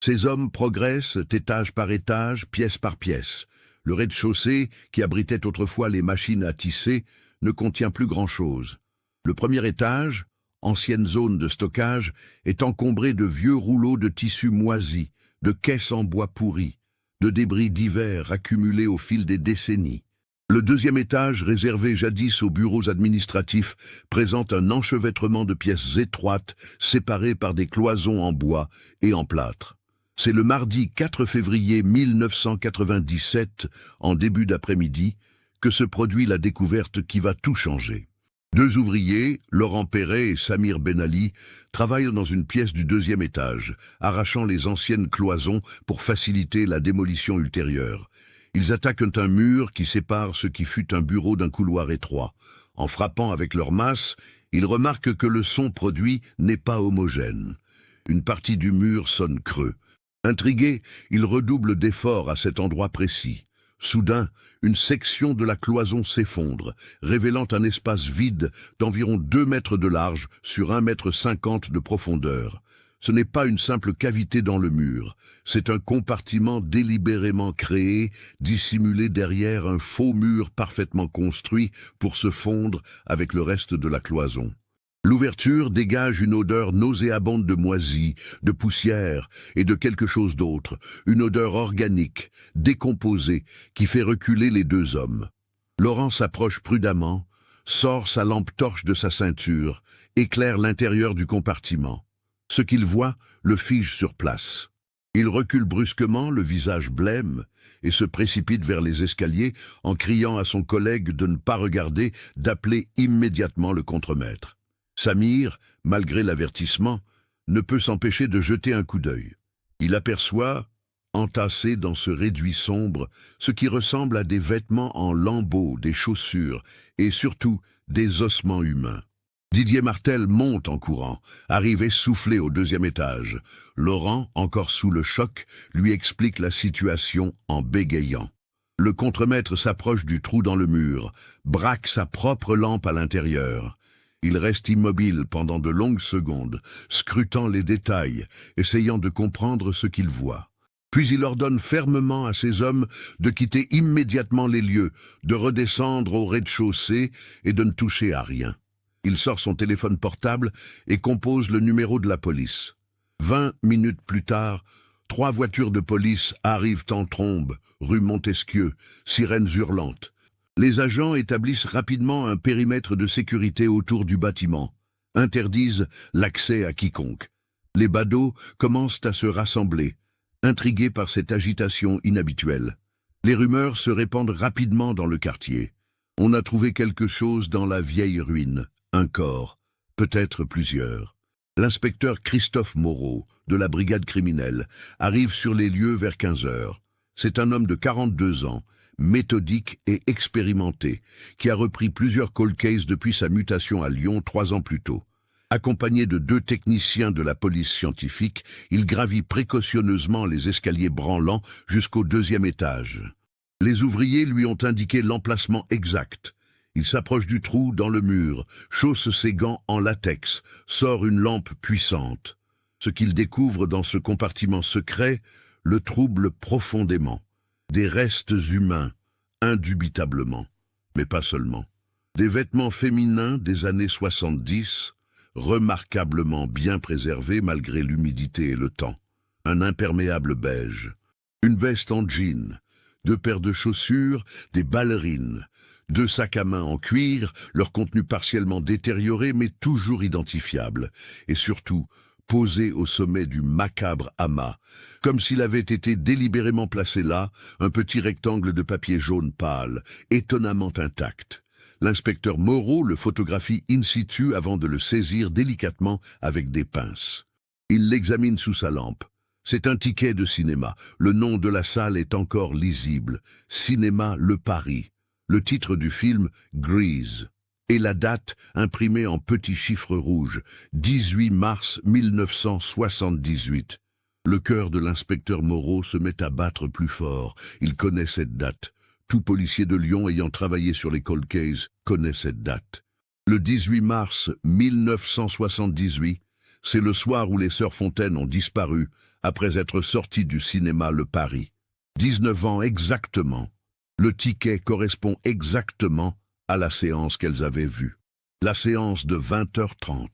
[SPEAKER 1] Ces hommes progressent étage par étage, pièce par pièce. Le rez-de-chaussée, qui abritait autrefois les machines à tisser, ne contient plus grand-chose. Le premier étage, ancienne zone de stockage, est encombré de vieux rouleaux de tissus moisis, de caisses en bois pourri, de débris divers accumulés au fil des décennies. Le deuxième étage, réservé jadis aux bureaux administratifs, présente un enchevêtrement de pièces étroites, séparées par des cloisons en bois et en plâtre. C'est le mardi 4 février 1997, en début d'après-midi, que se produit la découverte qui va tout changer. 2 ouvriers, Laurent Perret et Samir Benali, travaillent dans une pièce du deuxième étage, arrachant les anciennes cloisons pour faciliter la démolition ultérieure. Ils attaquent un mur qui sépare ce qui fut un bureau d'un couloir étroit. En frappant avec leur masse, ils remarquent que le son produit n'est pas homogène. Une partie du mur sonne creux. Intrigués, ils redoublent d'efforts à cet endroit précis. Soudain, une section de la cloison s'effondre, révélant un espace vide d'environ 2 mètres de large sur 1,50 m de profondeur. Ce n'est pas une simple cavité dans le mur, c'est un compartiment délibérément créé, dissimulé derrière un faux mur parfaitement construit pour se fondre avec le reste de la cloison. L'ouverture dégage une odeur nauséabonde de moisie, de poussière et de quelque chose d'autre, une odeur organique, décomposée, qui fait reculer les 2 hommes. Laurent s'approche prudemment, sort sa lampe torche de sa ceinture, éclaire l'intérieur du compartiment. Ce qu'il voit le fige sur place. Il recule brusquement, le visage blême, et se précipite vers les escaliers en criant à son collègue de ne pas regarder, d'appeler immédiatement le contremaître. Samir, malgré l'avertissement, ne peut s'empêcher de jeter un coup d'œil. Il aperçoit, entassé dans ce réduit sombre, ce qui ressemble à des vêtements en lambeaux, des chaussures et surtout des ossements humains. Didier Martel monte en courant, arrive essoufflé au 2e étage. Laurent, encore sous le choc, lui explique la situation en bégayant. Le contremaître s'approche du trou dans le mur, braque sa propre lampe à l'intérieur. Il reste immobile pendant de longues secondes, scrutant les détails, essayant de comprendre ce qu'il voit. Puis il ordonne fermement à ses hommes de quitter immédiatement les lieux, de redescendre au rez-de-chaussée et de ne toucher à rien. Il sort son téléphone portable et compose le numéro de la police. 20 minutes plus tard, 3 voitures de police arrivent en trombe, rue Montesquieu, sirènes hurlantes. Les agents établissent rapidement un périmètre de sécurité autour du bâtiment, interdisent l'accès à quiconque. Les badauds commencent à se rassembler, intrigués par cette agitation inhabituelle. Les rumeurs se répandent rapidement dans le quartier. On a trouvé quelque chose dans la vieille ruine, un corps, peut-être plusieurs. L'inspecteur Christophe Moreau, de la brigade criminelle, arrive sur les lieux vers 15 heures. C'est un homme de 42 ans, méthodique et expérimenté, qui a repris plusieurs cold cases depuis sa mutation à Lyon 3 ans plus tôt. Accompagné de 2 techniciens de la police scientifique, il gravit précautionneusement les escaliers branlants jusqu'au 2e étage. Les ouvriers lui ont indiqué l'emplacement exact. Il s'approche du trou dans le mur, chausse ses gants en latex, sort une lampe puissante. Ce qu'il découvre dans ce compartiment secret le trouble profondément. Des restes humains, indubitablement, mais pas seulement. Des vêtements féminins des années 70, remarquablement bien préservés malgré l'humidité et le temps. Un imperméable beige, une veste en jean, 2 paires de chaussures, des ballerines, 2 sacs à main en cuir, leur contenu partiellement détérioré mais toujours identifiable, et surtout, posé au sommet du macabre amas, comme s'il avait été délibérément placé là, un petit rectangle de papier jaune pâle, étonnamment intact. L'inspecteur Moreau le photographie in situ avant de le saisir délicatement avec des pinces. Il l'examine sous sa lampe. C'est un ticket de cinéma. Le nom de la salle est encore lisible. Cinéma Le Paris. Le titre du film, Grease. Et la date, imprimée en petits chiffres rouges, 18 mars 1978. Le cœur de l'inspecteur Moreau se met à battre plus fort. Il connaît cette date. Tout policier de Lyon ayant travaillé sur les cold cases connaît cette date. Le 18 mars 1978, c'est le soir où les sœurs Fontaine ont disparu après être sorties du cinéma Le Paris. 19 ans exactement. Le ticket correspond exactement à la séance qu'elles avaient vue. La séance de 20h30.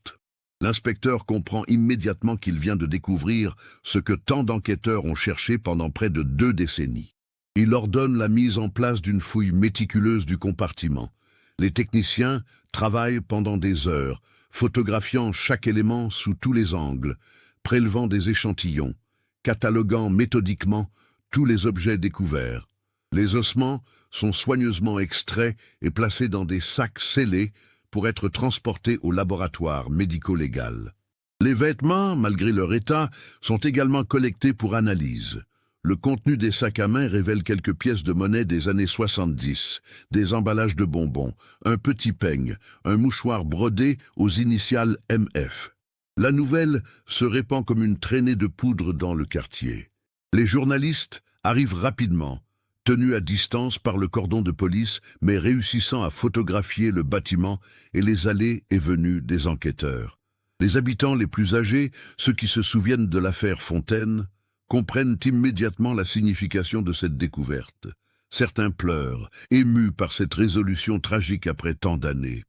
[SPEAKER 1] L'inspecteur comprend immédiatement qu'il vient de découvrir ce que tant d'enquêteurs ont cherché pendant près de 2 décennies. Il ordonne la mise en place d'une fouille méticuleuse du compartiment. Les techniciens travaillent pendant des heures, photographiant chaque élément sous tous les angles, prélevant des échantillons, cataloguant méthodiquement tous les objets découverts. Les ossements sont soigneusement extraits et placés dans des sacs scellés pour être transportés au laboratoire médico-légal. Les vêtements, malgré leur état, sont également collectés pour analyse. Le contenu des sacs à main révèle quelques pièces de monnaie des années 70, des emballages de bonbons, un petit peigne, un mouchoir brodé aux initiales MF. La nouvelle se répand comme une traînée de poudre dans le quartier. Les journalistes arrivent rapidement, tenus à distance par le cordon de police, mais réussissant à photographier le bâtiment et les allées et venues des enquêteurs. Les habitants les plus âgés, ceux qui se souviennent de l'affaire Fontaine, comprennent immédiatement la signification de cette découverte. Certains pleurent, émus par cette résolution tragique après tant d'années.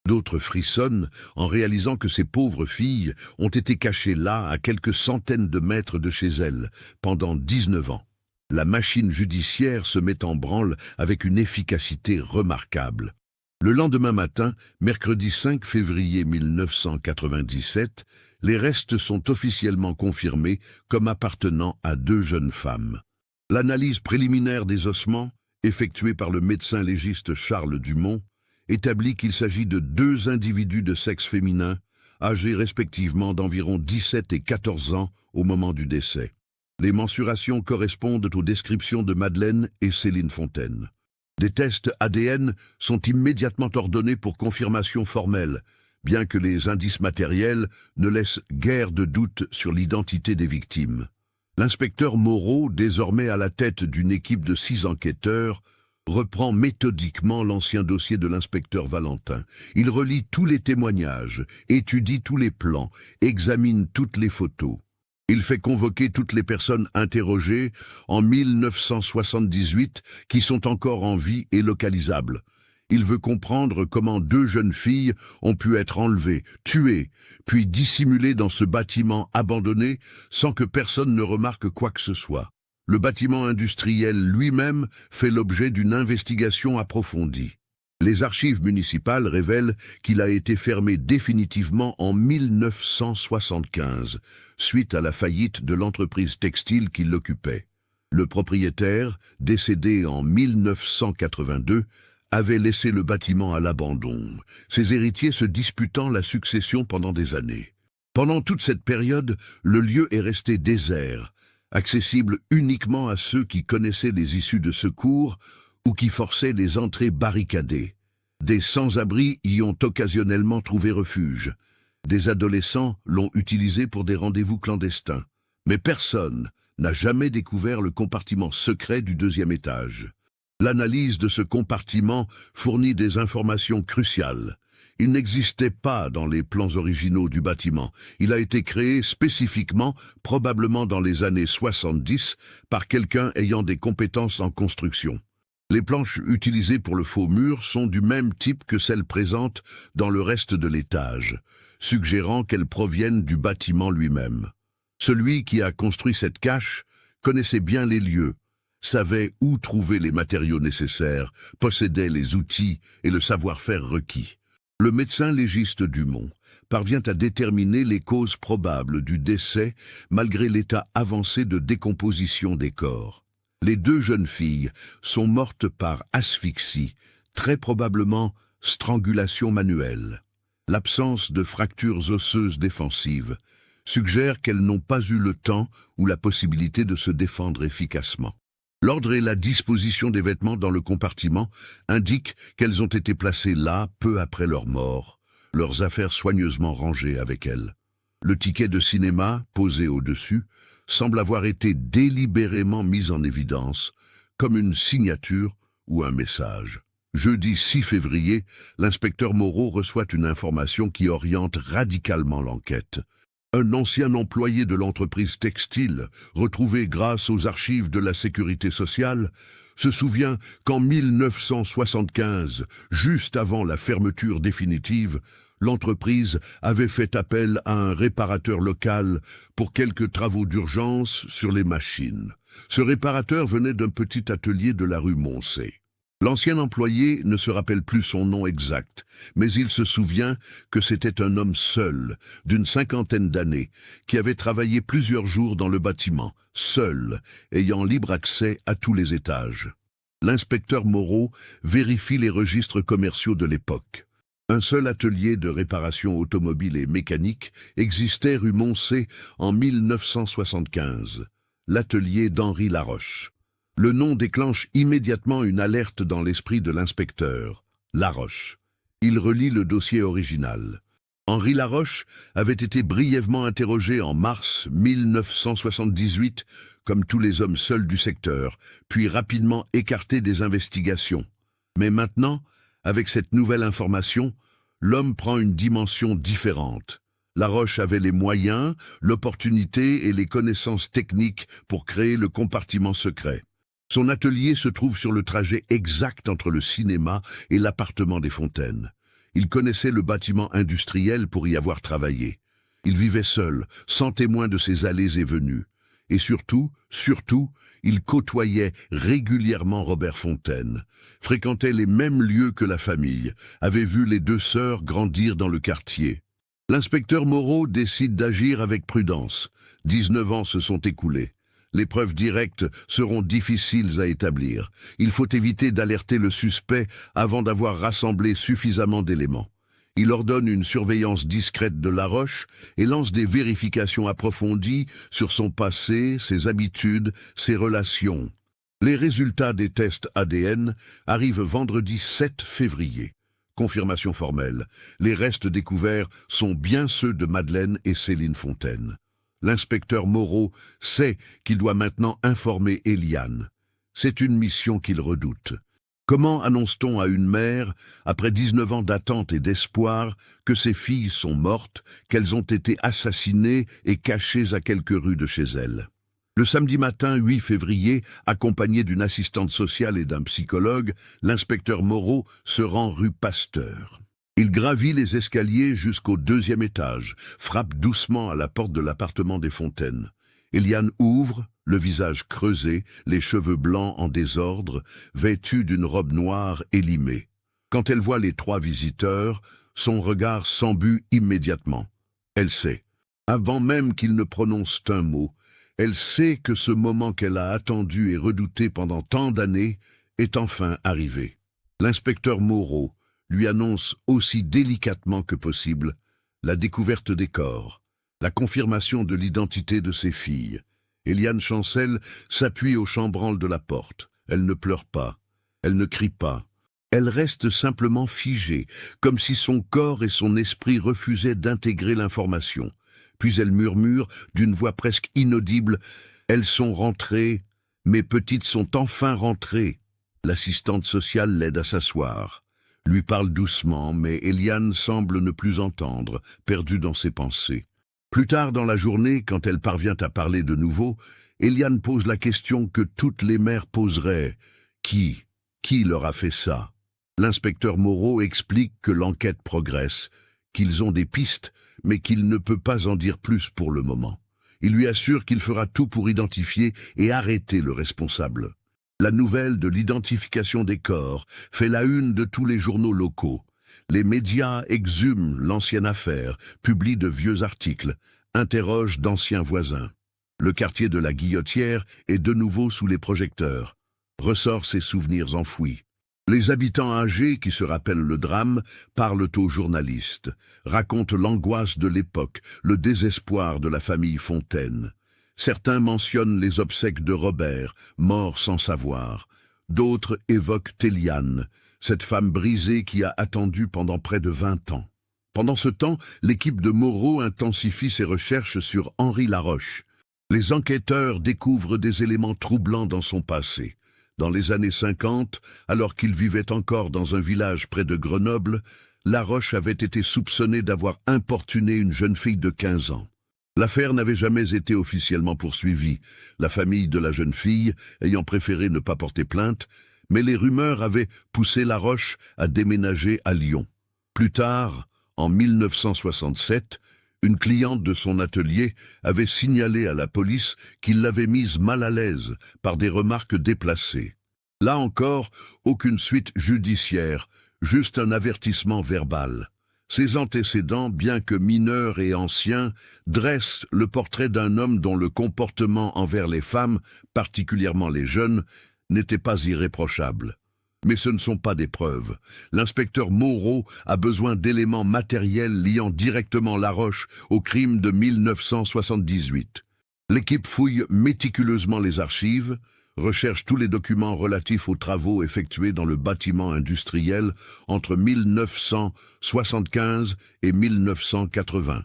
[SPEAKER 1] D'autres frissonnent en réalisant que ces pauvres filles ont été cachées là, à quelques centaines de mètres de chez elles, pendant 19 ans. La machine judiciaire se met en branle avec une efficacité remarquable. Le lendemain matin, mercredi 5 février 1997, les restes sont officiellement confirmés comme appartenant à 2 jeunes femmes. L'analyse préliminaire des ossements, effectuée par le médecin légiste Charles Dumont, établit qu'il s'agit de 2 individus de sexe féminin, âgés respectivement d'environ 17 et 14 ans au moment du décès. Les mensurations correspondent aux descriptions de Madeleine et Céline Fontaine. Des tests ADN sont immédiatement ordonnés pour confirmation formelle, bien que les indices matériels ne laissent guère de doute sur l'identité des victimes. L'inspecteur Moreau, désormais à la tête d'une équipe de 6 enquêteurs, reprend méthodiquement l'ancien dossier de l'inspecteur Valentin. Il relit tous les témoignages, étudie tous les plans, examine toutes les photos. Il fait convoquer toutes les personnes interrogées en 1978 qui sont encore en vie et localisables. Il veut comprendre comment 2 jeunes filles ont pu être enlevées, tuées, puis dissimulées dans ce bâtiment abandonné sans que personne ne remarque quoi que ce soit. Le bâtiment industriel lui-même fait l'objet d'une investigation approfondie. Les archives municipales révèlent qu'il a été fermé définitivement en 1975, suite à la faillite de l'entreprise textile qui l'occupait. Le propriétaire, décédé en 1982, avait laissé le bâtiment à l'abandon, ses héritiers se disputant la succession pendant des années. Pendant toute cette période, le lieu est resté désert, accessible uniquement à ceux qui connaissaient les issues de secours ou qui forçaient les entrées barricadées. Des sans-abri y ont occasionnellement trouvé refuge. Des adolescents l'ont utilisé pour des rendez-vous clandestins. Mais personne n'a jamais découvert le compartiment secret du 2e étage. L'analyse de ce compartiment fournit des informations cruciales. Il n'existait pas dans les plans originaux du bâtiment. Il a été créé spécifiquement, probablement dans les années 70, par quelqu'un ayant des compétences en construction. Les planches utilisées pour le faux mur sont du même type que celles présentes dans le reste de l'étage, suggérant qu'elles proviennent du bâtiment lui-même. Celui qui a construit cette cache connaissait bien les lieux, savait où trouver les matériaux nécessaires, possédait les outils et le savoir-faire requis. Le médecin légiste Dumont, parvient à déterminer les causes probables du décès malgré l'état avancé de décomposition des corps. Les deux jeunes filles sont mortes par asphyxie, très probablement strangulation manuelle. L'absence de fractures osseuses défensives suggère qu'elles n'ont pas eu le temps ou la possibilité de se défendre efficacement. L'ordre et la disposition des vêtements dans le compartiment indiquent qu'elles ont été placées là peu après leur mort, leurs affaires soigneusement rangées avec elles. Le ticket de cinéma, posé au-dessus, semble avoir été délibérément mis en évidence, comme une signature ou un message. Jeudi 6 février, l'inspecteur Moreau reçoit une information qui oriente radicalement l'enquête. Un ancien employé de l'entreprise textile, retrouvé grâce aux archives de la Sécurité sociale, se souvient qu'en 1975, juste avant la fermeture définitive, l'entreprise avait fait appel à un réparateur local pour quelques travaux d'urgence sur les machines. Ce réparateur venait d'un petit atelier de la rue Moncey. L'ancien employé ne se rappelle plus son nom exact, mais il se souvient que c'était un homme seul, d'une 50aine d'années, qui avait travaillé plusieurs jours dans le bâtiment, seul, ayant libre accès à tous les étages. L'inspecteur Moreau vérifie les registres commerciaux de l'époque. Un seul atelier de réparation automobile et mécanique existait rue Moncey en 1975, l'atelier d'Henri Laroche. Le nom déclenche immédiatement une alerte dans l'esprit de l'inspecteur, Laroche. Il relit le dossier original. Henri Laroche avait été brièvement interrogé en mars 1978, comme tous les hommes seuls du secteur, puis rapidement écarté des investigations. Mais maintenant, avec cette nouvelle information, l'homme prend une dimension différente. Laroche avait les moyens, l'opportunité et les connaissances techniques pour créer le compartiment secret. Son atelier se trouve sur le trajet exact entre le cinéma et l'appartement des Fontaines. Il connaissait le bâtiment industriel pour y avoir travaillé. Il vivait seul, sans témoin de ses allées et venues. Et surtout, il côtoyait régulièrement Robert Fontaine, fréquentait les mêmes lieux que la famille, avait vu les deux sœurs grandir dans le quartier. L'inspecteur Moreau décide d'agir avec prudence. 19 ans se sont écoulés. Les preuves directes seront difficiles à établir. Il faut éviter d'alerter le suspect avant d'avoir rassemblé suffisamment d'éléments. Il ordonne une surveillance discrète de Laroche et lance des vérifications approfondies sur son passé, ses habitudes, ses relations. Les résultats des tests ADN arrivent vendredi 7 février. Confirmation formelle. Les restes découverts sont bien ceux de Madeleine et Céline Fontaine. L'inspecteur Moreau sait qu'il doit maintenant informer Eliane. C'est une mission qu'il redoute. Comment annonce-t-on à une mère, après 19 ans d'attente et d'espoir, que ses filles sont mortes, qu'elles ont été assassinées et cachées à quelques rues de chez elle? Le samedi matin 8 février, accompagné d'une assistante sociale et d'un psychologue, l'inspecteur Moreau se rend rue Pasteur. Il gravit les escaliers jusqu'au 2e étage, frappe doucement à la porte de l'appartement des Fontaines. Eliane ouvre, le visage creusé, les cheveux blancs en désordre, vêtue d'une robe noire élimée. Quand elle voit les 3 visiteurs, son regard s'embue immédiatement. Elle sait, avant même qu'ils ne prononcent un mot, elle sait que ce moment qu'elle a attendu et redouté pendant tant d'années est enfin arrivé. L'inspecteur Moreau lui annonce aussi délicatement que possible la découverte des corps, la confirmation de l'identité de ses filles. Eliane Chancel s'appuie au chambranle de la porte. Elle ne pleure pas, elle ne crie pas. Elle reste simplement figée, comme si son corps et son esprit refusaient d'intégrer l'information. Puis elle murmure d'une voix presque inaudible « Elles sont rentrées, mes petites sont enfin rentrées ». L'assistante sociale l'aide à s'asseoir. Lui parle doucement, mais Eliane semble ne plus entendre, perdue dans ses pensées. Plus tard dans la journée, quand elle parvient à parler de nouveau, Eliane pose la question que toutes les mères poseraient. Qui leur a fait ça? L'inspecteur Moreau explique que l'enquête progresse, qu'ils ont des pistes, mais qu'il ne peut pas en dire plus pour le moment. Il lui assure qu'il fera tout pour identifier et arrêter le responsable. La nouvelle de l'identification des corps fait la une de tous les journaux locaux. Les médias exhument l'ancienne affaire, publient de vieux articles, interrogent d'anciens voisins. Le quartier de la Guillotière est de nouveau sous les projecteurs, ressort ses souvenirs enfouis. Les habitants âgés qui se rappellent le drame parlent aux journalistes, racontent l'angoisse de l'époque, le désespoir de la famille Fontaine. Certains mentionnent les obsèques de Robert, mort sans savoir. D'autres évoquent Téliane, cette femme brisée qui a attendu pendant près de 20 ans. Pendant ce temps, l'équipe de Moreau intensifie ses recherches sur Henri Laroche. Les enquêteurs découvrent des éléments troublants dans son passé. Dans les années 50, alors qu'il vivait encore dans un village près de Grenoble, Laroche avait été soupçonné d'avoir importuné une jeune fille de 15 ans. L'affaire n'avait jamais été officiellement poursuivie, la famille de la jeune fille ayant préféré ne pas porter plainte, mais les rumeurs avaient poussé Laroche à déménager à Lyon. Plus tard, en 1967, une cliente de son atelier avait signalé à la police qu'il l'avait mise mal à l'aise par des remarques déplacées. Là encore, aucune suite judiciaire, juste un avertissement verbal. Ses antécédents, bien que mineurs et anciens, dressent le portrait d'un homme dont le comportement envers les femmes, particulièrement les jeunes, n'était pas irréprochable. Mais ce ne sont pas des preuves. L'inspecteur Moreau a besoin d'éléments matériels liant directement Laroche au crime de 1978. L'équipe fouille méticuleusement les archives, recherche tous les documents relatifs aux travaux effectués dans le bâtiment industriel entre 1975 et 1980.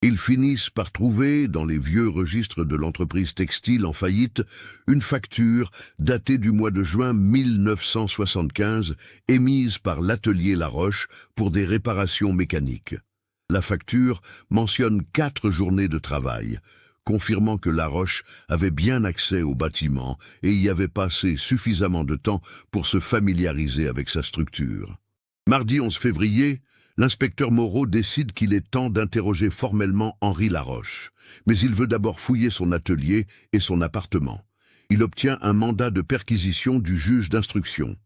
[SPEAKER 1] Ils finissent par trouver, dans les vieux registres de l'entreprise textile en faillite, une facture datée du mois de juin 1975, émise par l'atelier Laroche pour des réparations mécaniques. La facture mentionne 4 journées de travail, confirmant que Laroche avait bien accès au bâtiment et y avait passé suffisamment de temps pour se familiariser avec sa structure. Mardi 11 février, l'inspecteur Moreau décide qu'il est temps d'interroger formellement Henri Laroche, mais il veut d'abord fouiller son atelier et son appartement. Il obtient un mandat de perquisition du juge d'instruction.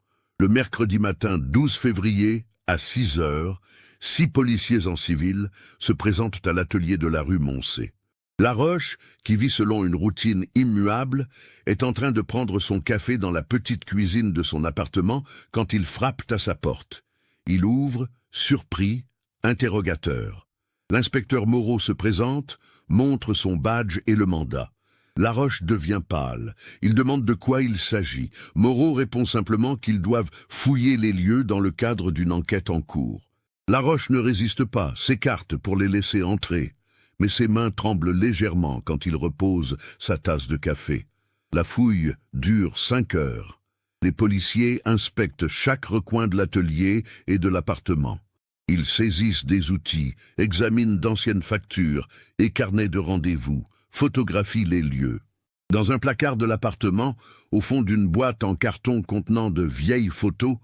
[SPEAKER 1] Le mercredi matin 12 février, à 6 heures, 6 policiers en civil se présentent à l'atelier de la rue Moncey. Laroche, qui vit selon une routine immuable, est en train de prendre son café dans la petite cuisine de son appartement quand ils frappent à sa porte. Il ouvre, surpris, interrogateur. L'inspecteur Moreau se présente, montre son badge et le mandat. Laroche devient pâle. Il demande de quoi il s'agit. Moreau répond simplement qu'ils doivent fouiller les lieux dans le cadre d'une enquête en cours. Laroche ne résiste pas, s'écarte pour les laisser entrer. Mais ses mains tremblent légèrement quand il repose sa tasse de café. La fouille dure 5 heures. Les policiers inspectent chaque recoin de l'atelier et de l'appartement. Ils saisissent des outils, examinent d'anciennes factures et carnets de rendez-vous, photographient les lieux. Dans un placard de l'appartement, au fond d'une boîte en carton contenant de vieilles photos,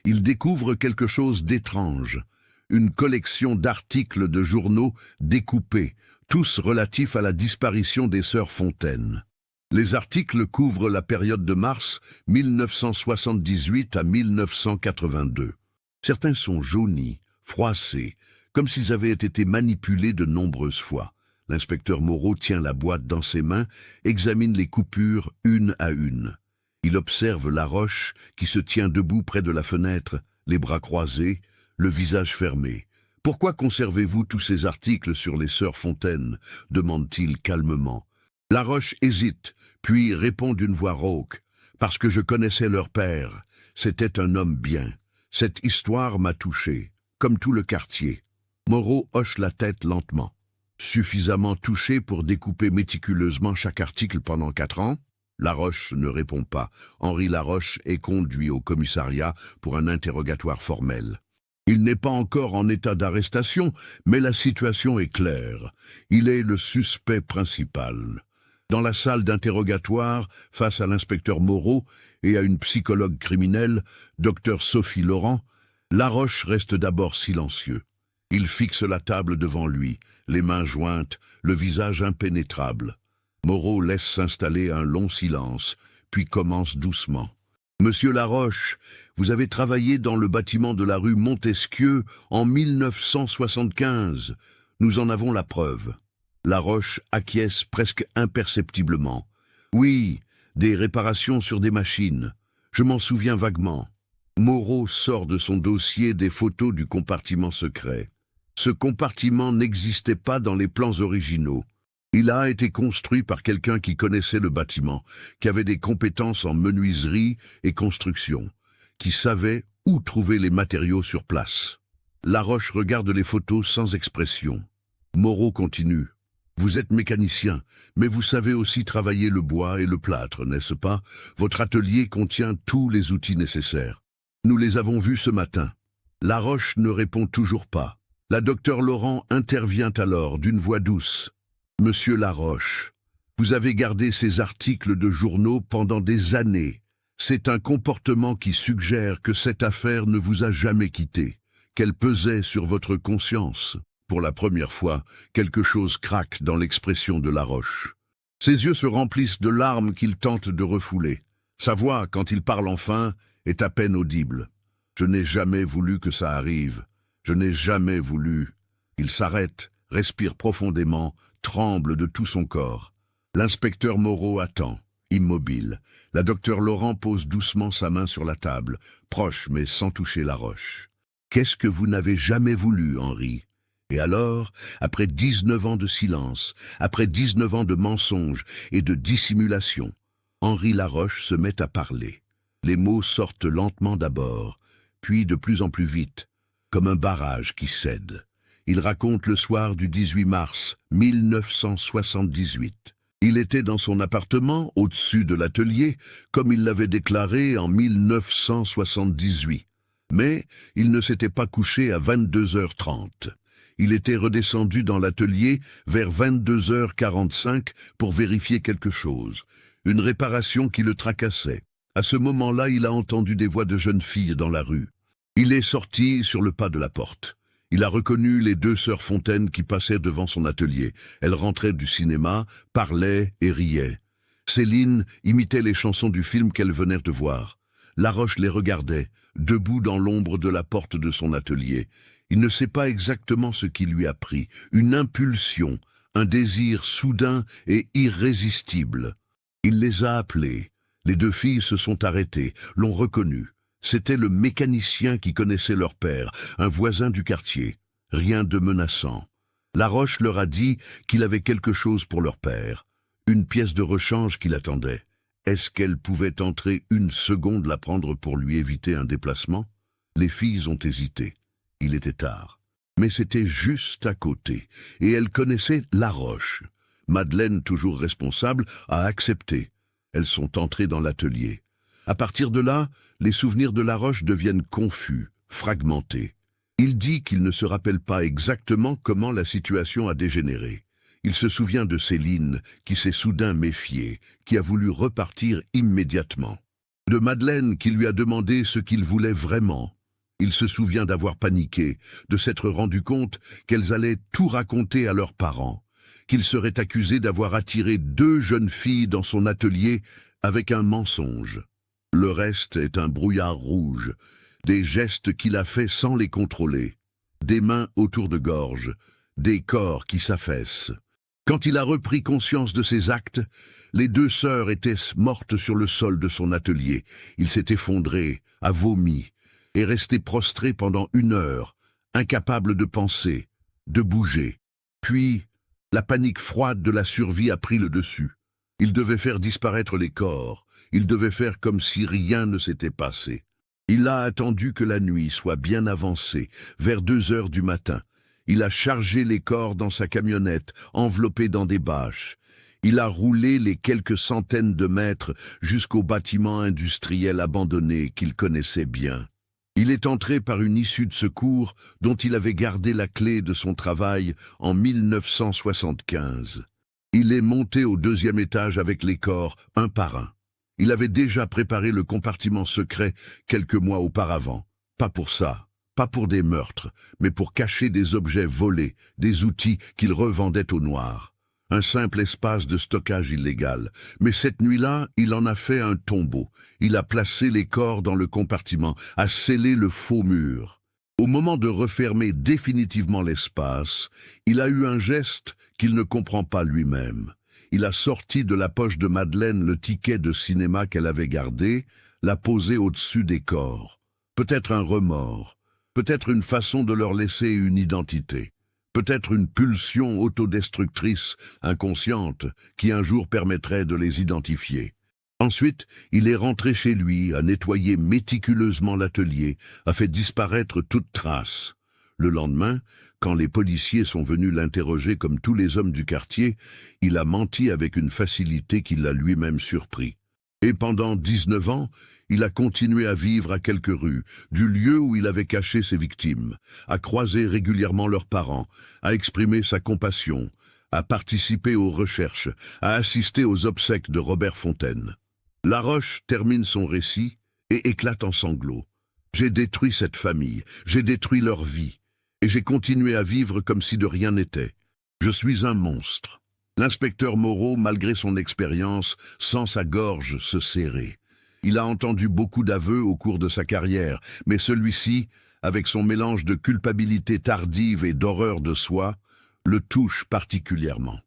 [SPEAKER 1] ils découvrent quelque chose d'étrange. Une collection d'articles de journaux découpés, tous relatifs à la disparition des sœurs Fontaine. Les articles couvrent la période de mars 1978 à 1982. Certains sont jaunis, froissés, comme s'ils avaient été manipulés de nombreuses fois. L'inspecteur Moreau tient la boîte dans ses mains, examine les coupures une à une. Il observe Laroche qui se tient debout près de la fenêtre, les bras croisés, le visage fermé. « Pourquoi conservez-vous tous ces articles sur les sœurs Fontaine ?» demande-t-il calmement. Laroche hésite, puis répond d'une voix rauque. « Parce que je connaissais leur père. C'était un homme bien. Cette histoire m'a touché, comme tout le quartier. » Moreau hoche la tête lentement. « Suffisamment touché pour découper méticuleusement chaque article pendant 4 ans ?» Laroche ne répond pas. Henri Laroche est conduit au commissariat pour un interrogatoire formel. Il n'est pas encore en état d'arrestation, mais la situation est claire. Il est le suspect principal. Dans la salle d'interrogatoire, face à l'inspecteur Moreau et à une psychologue criminelle, Dr Sophie Laurent, Laroche reste d'abord silencieux. Il fixe la table devant lui, les mains jointes, le visage impénétrable. Moreau laisse s'installer un long silence, puis commence doucement. Monsieur Laroche, vous avez travaillé dans le bâtiment de la rue Montesquieu en 1975. Nous en avons la preuve. Laroche acquiesce presque imperceptiblement. Oui, des réparations sur des machines. Je m'en souviens vaguement. Moreau sort de son dossier des photos du compartiment secret. Ce compartiment n'existait pas dans les plans originaux. Il a été construit par quelqu'un qui connaissait le bâtiment, qui avait des compétences en menuiserie et construction, qui savait où trouver les matériaux sur place. Laroche regarde les photos sans expression. Moreau continue. Vous êtes mécanicien, mais vous savez aussi travailler le bois et le plâtre, n'est-ce pas? Votre atelier contient tous les outils nécessaires. Nous les avons vus ce matin. Laroche ne répond toujours pas. La docteure Laurent intervient alors d'une voix douce. Monsieur Laroche, vous avez gardé ces articles de journaux pendant des années. C'est un comportement qui suggère que cette affaire ne vous a jamais quitté, qu'elle pesait sur votre conscience. Pour la première fois, quelque chose craque dans l'expression de Laroche. Ses yeux se remplissent de larmes qu'il tente de refouler. Sa voix, quand il parle enfin, est à peine audible. Je n'ai jamais voulu que ça arrive. Je n'ai jamais voulu. Il s'arrête, respire profondément, tremble de tout son corps. L'inspecteur Moreau attend, immobile. La docteure Laurent pose doucement sa main sur la table, proche mais sans toucher Laroche. Qu'est-ce que vous n'avez jamais voulu, Henri? Et alors, après 19 ans de silence, après 19 ans de mensonges et de dissimulation, Henri Laroche se met à parler. Les mots sortent lentement d'abord, puis de plus en plus vite, comme un barrage qui cède. Il raconte le soir du 18 mars 1978. Il était dans son appartement, au-dessus de l'atelier, comme il l'avait déclaré en 1978. Mais il ne s'était pas couché à 22h30. Il était redescendu dans l'atelier vers 22h45 pour vérifier quelque chose, une réparation qui le tracassait. À ce moment-là, il a entendu des voix de jeunes filles dans la rue. Il est sorti sur le pas de la porte. Il a reconnu les deux sœurs Fontaine qui passaient devant son atelier. Elles rentraient du cinéma, parlaient et riaient. Céline imitait les chansons du film qu'elles venaient de voir. Laroche les regardait, debout dans l'ombre de la porte de son atelier. Il ne sait pas exactement ce qui lui a pris. Une impulsion, un désir soudain et irrésistible. Il les a appelées. Les deux filles se sont arrêtées, l'ont reconnu. C'était le mécanicien qui connaissait leur père, un voisin du quartier. Rien de menaçant. Laroche leur a dit qu'il avait quelque chose pour leur père, une pièce de rechange qui l'attendait. Est-ce qu'elle pouvait entrer une seconde la prendre pour lui éviter un déplacement? Les filles ont hésité. Il était tard. Mais c'était juste à côté, et elles connaissaient Laroche. Madeleine, toujours responsable, a accepté. Elles sont entrées dans l'atelier. À partir de là, les souvenirs de Laroche deviennent confus, fragmentés. Il dit qu'il ne se rappelle pas exactement comment la situation a dégénéré. Il se souvient de Céline, qui s'est soudain méfiée, qui a voulu repartir immédiatement. De Madeleine, qui lui a demandé ce qu'il voulait vraiment. Il se souvient d'avoir paniqué, de s'être rendu compte qu'elles allaient tout raconter à leurs parents, qu'il serait accusé d'avoir attiré deux jeunes filles dans son atelier avec un mensonge. Le reste est un brouillard rouge, des gestes qu'il a faits sans les contrôler, des mains autour de gorge, des corps qui s'affaissent. Quand il a repris conscience de ses actes, les deux sœurs étaient mortes sur le sol de son atelier. Il s'est effondré, a vomi, et resté prostré pendant 1 heure, incapable de penser, de bouger. Puis, la panique froide de la survie a pris le dessus. Il devait faire disparaître les corps. Il devait faire comme si rien ne s'était passé. Il a attendu que la nuit soit bien avancée, vers 2 heures du matin. Il a chargé les corps dans sa camionnette, enveloppés dans des bâches. Il a roulé les quelques centaines de mètres jusqu'au bâtiment industriel abandonné qu'il connaissait bien. Il est entré par une issue de secours dont il avait gardé la clé de son travail en 1975. Il est monté au 2e étage avec les corps, un par un. Il avait déjà préparé le compartiment secret quelques mois auparavant. Pas pour ça, pas pour des meurtres, mais pour cacher des objets volés, des outils qu'il revendait au noir. un simple espace de stockage illégal. Mais cette nuit-là, il en a fait un tombeau. Il a placé les corps dans le compartiment, a scellé le faux mur. Au moment de refermer définitivement l'espace, il a eu un geste qu'il ne comprend pas lui-même. Il a sorti de la poche de Madeleine le ticket de cinéma qu'elle avait gardé, l'a posé au-dessus des corps. Peut-être un remords, peut-être une façon de leur laisser une identité, peut-être une pulsion autodestructrice, inconsciente, qui un jour permettrait de les identifier. Ensuite, il est rentré chez lui, a nettoyé méticuleusement l'atelier, a fait disparaître toute trace. Le lendemain, quand les policiers sont venus l'interroger comme tous les hommes du quartier, il a menti avec une facilité qui l'a lui-même surpris. Et pendant 19 ans, il a continué à vivre à quelques rues, du lieu où il avait caché ses victimes, à croiser régulièrement leurs parents, à exprimer sa compassion, à participer aux recherches, à assister aux obsèques de Robert Fontaine. Laroche termine son récit et éclate en sanglots. J'ai détruit cette famille, j'ai détruit leur vie, et j'ai continué à vivre comme si de rien n'était. Je suis un monstre. L'inspecteur Moreau, malgré son expérience, sent sa gorge se serrer. Il a entendu beaucoup d'aveux au cours de sa carrière, mais celui-ci, avec son mélange de culpabilité tardive et d'horreur de soi, le touche particulièrement.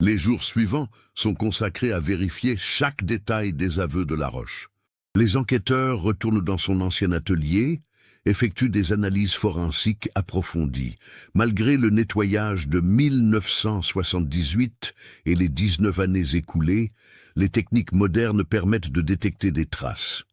[SPEAKER 1] Les jours suivants sont consacrés à vérifier chaque détail des aveux de Laroche. Les enquêteurs retournent dans son ancien atelier, effectuent des analyses forensiques approfondies. Malgré le nettoyage de 1978 et les 19 années écoulées, les techniques modernes permettent de détecter des traces.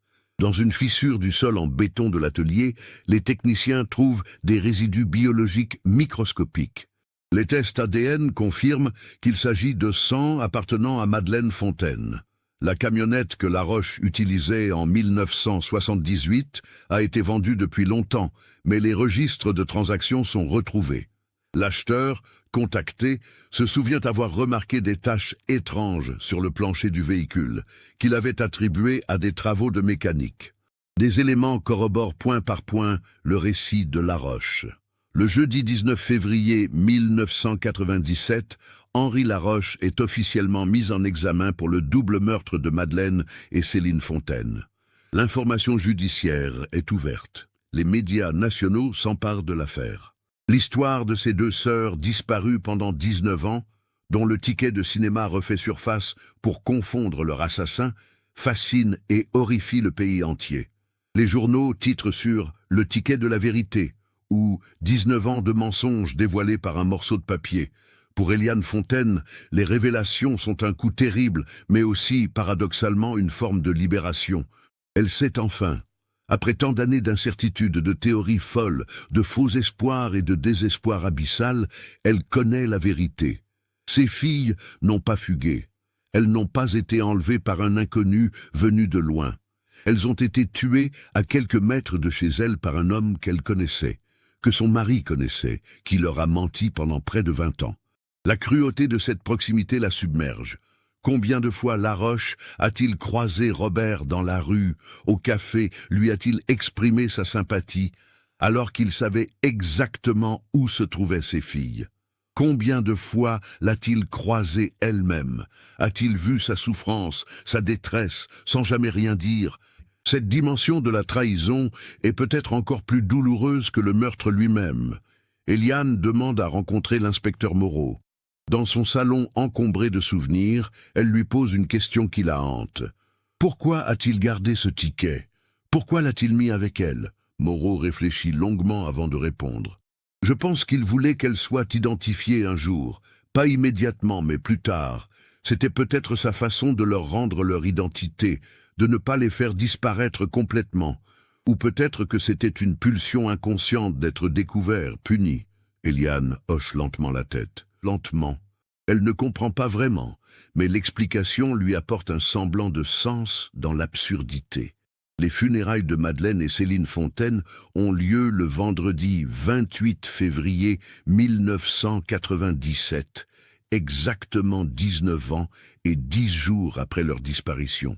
[SPEAKER 1] Dans une fissure du sol en béton de l'atelier, les techniciens trouvent des résidus biologiques microscopiques. Les tests ADN confirment qu'il s'agit de sang appartenant à Madeleine Fontaine. La camionnette que Laroche utilisait en 1978 a été vendue depuis longtemps, mais les registres de transactions sont retrouvés. L'acheteur, contacté, se souvient avoir remarqué des taches étranges sur le plancher du véhicule, qu'il avait attribuées à des travaux de mécanique. Des éléments corroborent point par point le récit de Laroche. Le jeudi 19 février 1997, Henri Laroche est officiellement mis en examen pour le double meurtre de Madeleine et Céline Fontaine. L'information judiciaire est ouverte. Les médias nationaux s'emparent de l'affaire. L'histoire de ces deux sœurs disparues pendant 19 ans, dont le ticket de cinéma refait surface pour confondre leur assassin, fascine et horrifie le pays entier. Les journaux titrent sur « Le ticket de la vérité » ou « 19 ans de mensonges dévoilés par un morceau de papier ». Pour Eliane Fontaine, les révélations sont un coup terrible, mais aussi, paradoxalement, une forme de libération. Elle sait enfin, après tant d'années d'incertitude, de théories folles, de faux espoirs et de désespoir abyssal, elle connaît la vérité. Ses filles n'ont pas fugué. Elles n'ont pas été enlevées par un inconnu venu de loin. Elles ont été tuées à quelques mètres de chez elles par un homme qu'elles connaissaient, que son mari connaissait, qui leur a menti pendant près de 20 ans. La cruauté de cette proximité la submerge. Combien de fois Laroche a-t-il croisé Robert dans la rue, au café, lui a-t-il exprimé sa sympathie, alors qu'il savait exactement où se trouvaient ses filles? Combien de fois l'a-t-il croisée elle-même? A-t-il vu sa souffrance, sa détresse, sans jamais rien dire? Cette dimension de la trahison est peut-être encore plus douloureuse que le meurtre lui-même. Eliane demande à rencontrer l'inspecteur Moreau. Dans son salon encombré de souvenirs, elle lui pose une question qui la hante. Pourquoi a-t-il gardé ce ticket? Pourquoi l'a-t-il mis avec elle? Moreau réfléchit longuement avant de répondre. Je pense qu'il voulait qu'elle soit identifiée un jour, pas immédiatement mais plus tard. C'était peut-être sa façon de leur rendre leur identité, de ne pas les faire disparaître complètement. Ou peut-être que c'était une pulsion inconsciente d'être découvert, puni. Eliane hoche lentement la tête. Lentement. Elle ne comprend pas vraiment, mais l'explication lui apporte un semblant de sens dans l'absurdité. Les funérailles de Madeleine et Céline Fontaine ont lieu le vendredi 28 février 1997, exactement 19 ans et 10 jours après leur disparition.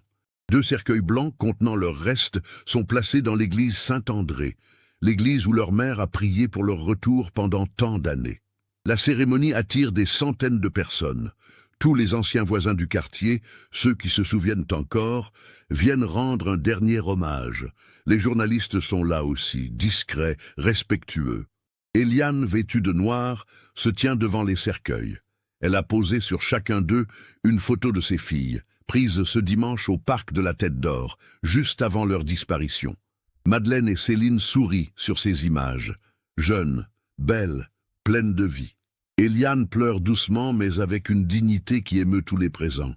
[SPEAKER 1] 2 cercueils blancs contenant leurs restes sont placés dans l'église Saint-André, l'église où leur mère a prié pour leur retour pendant tant d'années. La cérémonie attire des centaines de personnes. Tous les anciens voisins du quartier, ceux qui se souviennent encore, viennent rendre un dernier hommage. Les journalistes sont là aussi, discrets, respectueux. Eliane, vêtue de noir, se tient devant les cercueils. Elle a posé sur chacun d'eux une photo de ses filles, prise ce dimanche au parc de la Tête d'Or, juste avant leur disparition. Madeleine et Céline sourient sur ces images, jeunes, belles, pleines de vie. Eliane pleure doucement mais avec une dignité qui émeut tous les présents.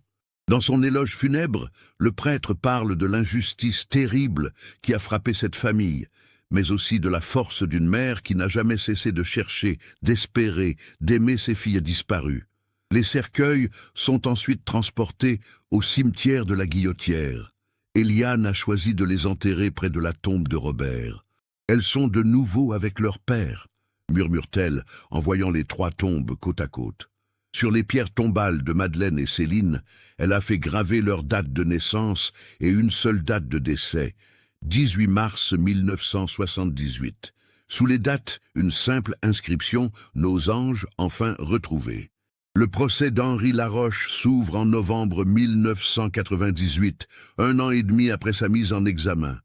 [SPEAKER 1] Dans son éloge funèbre, le prêtre parle de l'injustice terrible qui a frappé cette famille, mais aussi de la force d'une mère qui n'a jamais cessé de chercher, d'espérer, d'aimer ses filles disparues. Les cercueils sont ensuite transportés au cimetière de la Guillotière. Eliane a choisi de les enterrer près de la tombe de Robert. Elles sont de nouveau avec leur père, murmure-t-elle en voyant les 3 tombes côte à côte. Sur les pierres tombales de Madeleine et Céline, elle a fait graver leur date de naissance et une seule date de décès, 18 mars 1978. Sous les dates, une simple inscription « Nos anges enfin retrouvés ». Le procès d'Henri Laroche s'ouvre en novembre 1998, 1 an et demi après sa mise en examen.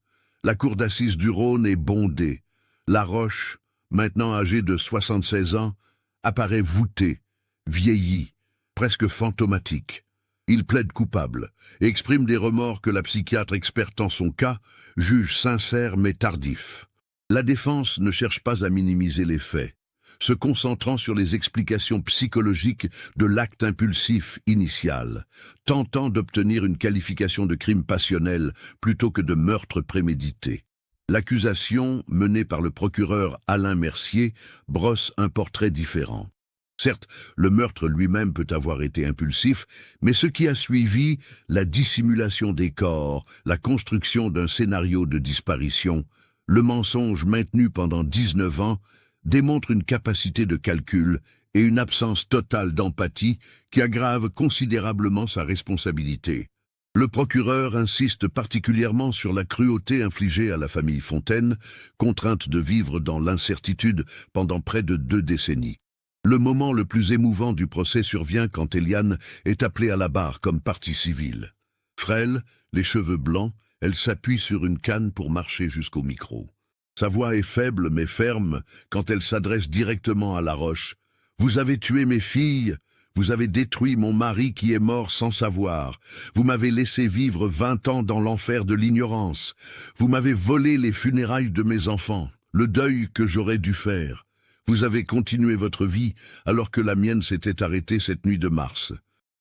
[SPEAKER 1] La cour d'assises du Rhône est bondée. Laroche, maintenant âgé de 76 ans, apparaît voûté, vieilli, presque fantomatique. Il plaide coupable et exprime des remords que la psychiatre experte en son cas juge sincères mais tardifs. La défense ne cherche pas à minimiser les faits, se concentrant sur les explications psychologiques de l'acte impulsif initial, tentant d'obtenir une qualification de crime passionnel plutôt que de meurtre prémédité. L'accusation, menée par le procureur Alain Mercier, brosse un portrait différent. Certes, le meurtre lui-même peut avoir été impulsif, mais ce qui a suivi, la dissimulation des corps, la construction d'un scénario de disparition, le mensonge maintenu pendant 19 ans, démontre une capacité de calcul et une absence totale d'empathie qui aggravent considérablement sa responsabilité. Le procureur insiste particulièrement sur la cruauté infligée à la famille Fontaine, contrainte de vivre dans l'incertitude pendant près de 2 décennies. Le moment le plus émouvant du procès survient quand Eliane est appelée à la barre comme partie civile. Frêle, les cheveux blancs, elle s'appuie sur une canne pour marcher jusqu'au micro. Sa voix est faible mais ferme quand elle s'adresse directement à Laroche. « Vous avez tué mes filles, vous avez détruit mon mari qui est mort sans savoir. Vous m'avez laissé vivre 20 ans dans l'enfer de l'ignorance. Vous m'avez volé les funérailles de mes enfants, le deuil que j'aurais dû faire. Vous avez continué votre vie alors que la mienne s'était arrêtée cette nuit de mars.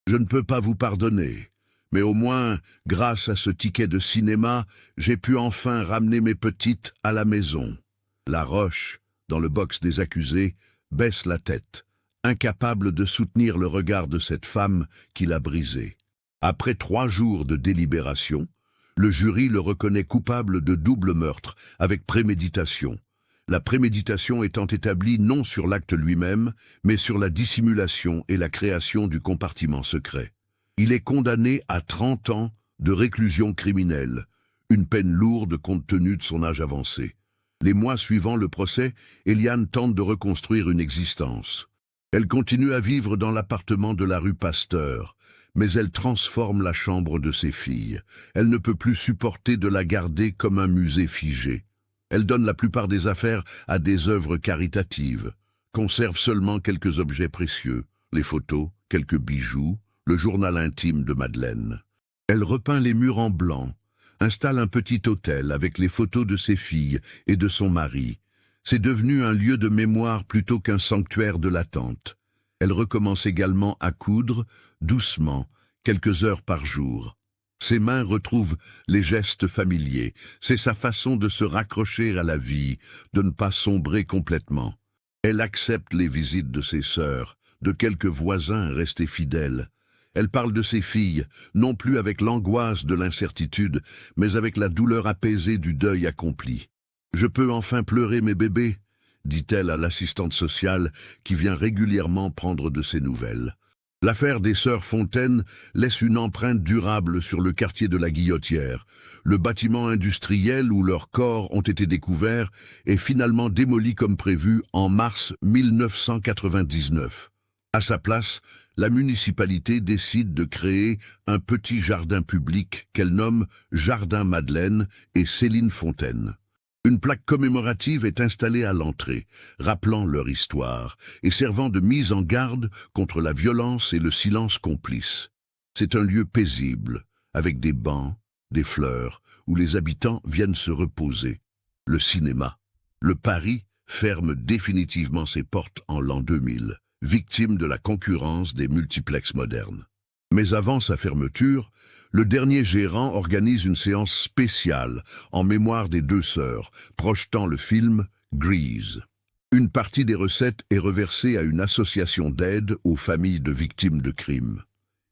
[SPEAKER 1] Je ne peux pas vous pardonner. Mais au moins, grâce à ce ticket de cinéma, j'ai pu enfin ramener mes petites à la maison. » Laroche, dans le box des accusés, baisse la tête, incapable de soutenir le regard de cette femme qui l'a brisé. Après 3 jours de délibération, le jury le reconnaît coupable de double meurtre, avec préméditation. La préméditation étant établie non sur l'acte lui-même, mais sur la dissimulation et la création du compartiment secret. Il est condamné à 30 ans de réclusion criminelle, une peine lourde compte tenu de son âge avancé. Les mois suivant le procès, Eliane tente de reconstruire une existence. Elle continue à vivre dans l'appartement de la rue Pasteur, mais elle transforme la chambre de ses filles. Elle ne peut plus supporter de la garder comme un musée figé. Elle donne la plupart des affaires à des œuvres caritatives, conserve seulement quelques objets précieux, les photos, quelques bijoux, le journal intime de Madeleine. Elle repeint les murs en blanc, installe un petit hôtel avec les photos de ses filles et de son mari. C'est devenu un lieu de mémoire plutôt qu'un sanctuaire de l'attente. Elle recommence également à coudre, doucement, quelques heures par jour. Ses mains retrouvent les gestes familiers. C'est sa façon de se raccrocher à la vie, de ne pas sombrer complètement. Elle accepte les visites de ses sœurs, de quelques voisins restés fidèles. Elle parle de ses filles, non plus avec l'angoisse de l'incertitude, mais avec la douleur apaisée du deuil accompli. « Je peux enfin pleurer mes bébés ?» dit-elle à l'assistante sociale qui vient régulièrement prendre de ses nouvelles. L'affaire des sœurs Fontaine laisse une empreinte durable sur le quartier de la Guillotière. Le bâtiment industriel où leurs corps ont été découverts est finalement démoli comme prévu en mars 1999. À sa place, la municipalité décide de créer un petit jardin public qu'elle nomme Jardin Madeleine et Céline Fontaine. Une plaque commémorative est installée à l'entrée, rappelant leur histoire et servant de mise en garde contre la violence et le silence complice. C'est un lieu paisible, avec des bancs, des fleurs, où les habitants viennent se reposer. Le cinéma. Le Paris ferme définitivement ses portes en l'an 2000, victime de la concurrence des multiplexes modernes. Mais avant sa fermeture, le dernier gérant organise une séance spéciale en mémoire des deux sœurs, projetant le film Grease. Une partie des recettes est reversée à une association d'aide aux familles de victimes de crimes.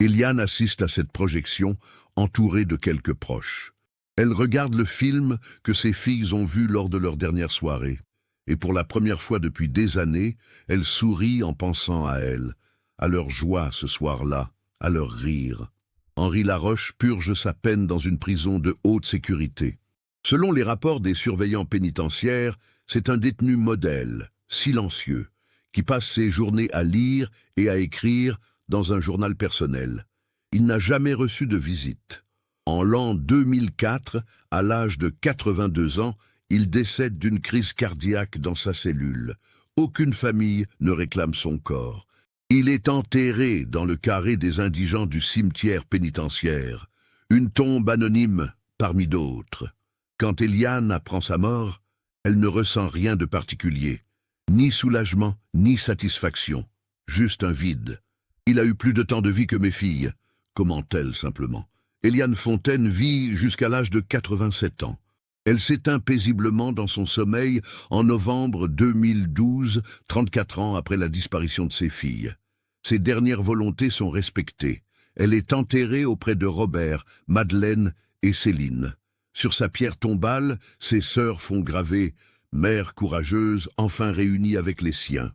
[SPEAKER 1] Eliane assiste à cette projection, entourée de quelques proches. Elle regarde le film que ses filles ont vu lors de leur dernière soirée. Et pour la première fois depuis des années, elle sourit en pensant à elles, à leur joie ce soir-là, à leur rire. Henri Laroche purge sa peine dans une prison de haute sécurité. Selon les rapports des surveillants pénitentiaires, c'est un détenu modèle, silencieux, qui passe ses journées à lire et à écrire dans un journal personnel. Il n'a jamais reçu de visite. En l'an 2004, à l'âge de 82 ans, il décède d'une crise cardiaque dans sa cellule. Aucune famille ne réclame son corps. Il est enterré dans le carré des indigents du cimetière pénitentiaire, une tombe anonyme parmi d'autres. Quand Eliane apprend sa mort, elle ne ressent rien de particulier, ni soulagement, ni satisfaction, juste un vide. Il a eu plus de temps de vie que mes filles, commente-t-elle simplement. Eliane Fontaine vit jusqu'à l'âge de 87 ans. Elle s'éteint paisiblement dans son sommeil en novembre 2012, 34 ans après la disparition de ses filles. Ses dernières volontés sont respectées. Elle est enterrée auprès de Robert, Madeleine et Céline. Sur sa pierre tombale, ses sœurs font graver « Mère courageuse, enfin réunie avec les siens ».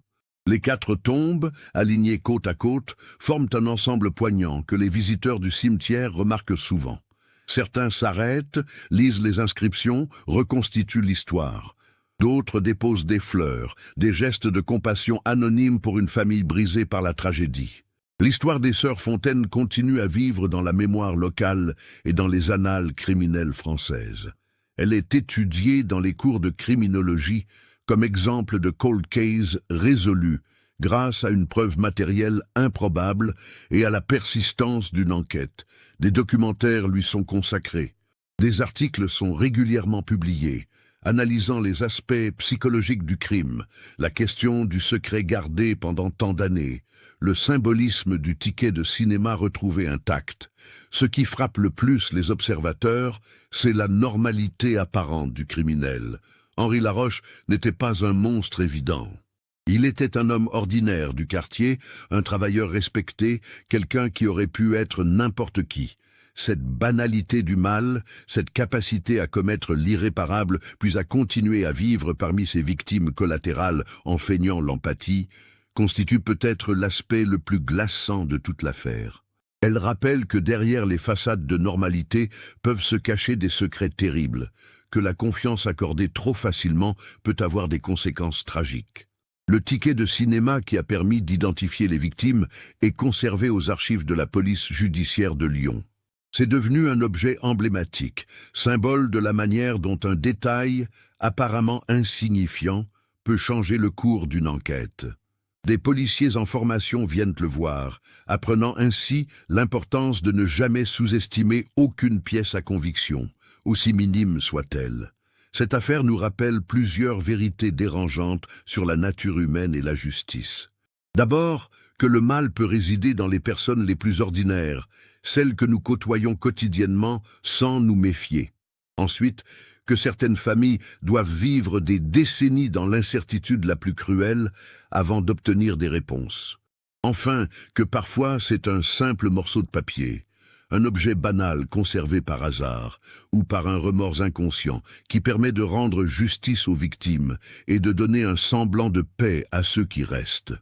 [SPEAKER 1] Les 4 tombes, alignées côte à côte, forment un ensemble poignant que les visiteurs du cimetière remarquent souvent. Certains s'arrêtent, lisent les inscriptions, reconstituent l'histoire. D'autres déposent des fleurs, des gestes de compassion anonymes pour une famille brisée par la tragédie. L'histoire des sœurs Fontaine continue à vivre dans la mémoire locale et dans les annales criminelles françaises. Elle est étudiée dans les cours de criminologie comme exemple de cold case résolu grâce à une preuve matérielle improbable et à la persistance d'une enquête. Des documentaires lui sont consacrés. Des articles sont régulièrement publiés, analysant les aspects psychologiques du crime, la question du secret gardé pendant tant d'années, le symbolisme du ticket de cinéma retrouvé intact. Ce qui frappe le plus les observateurs, c'est la normalité apparente du criminel. Henri Laroche n'était pas un monstre évident. Il était un homme ordinaire du quartier, un travailleur respecté, quelqu'un qui aurait pu être n'importe qui. Cette banalité du mal, cette capacité à commettre l'irréparable, puis à continuer à vivre parmi ses victimes collatérales en feignant l'empathie, constitue peut-être l'aspect le plus glaçant de toute l'affaire. Elle rappelle que derrière les façades de normalité peuvent se cacher des secrets terribles, que la confiance accordée trop facilement peut avoir des conséquences tragiques. Le ticket de cinéma qui a permis d'identifier les victimes est conservé aux archives de la police judiciaire de Lyon. C'est devenu un objet emblématique, symbole de la manière dont un détail, apparemment insignifiant, peut changer le cours d'une enquête. Des policiers en formation viennent le voir, apprenant ainsi l'importance de ne jamais sous-estimer aucune pièce à conviction, aussi minime soit-elle. Cette affaire nous rappelle plusieurs vérités dérangeantes sur la nature humaine et la justice. D'abord, que le mal peut résider dans les personnes les plus ordinaires, celles que nous côtoyons quotidiennement sans nous méfier. Ensuite, que certaines familles doivent vivre des décennies dans l'incertitude la plus cruelle avant d'obtenir des réponses. Enfin, que parfois c'est un simple morceau de papier, un objet banal conservé par hasard ou par un remords inconscient qui permet de rendre justice aux victimes et de donner un semblant de paix à ceux qui restent.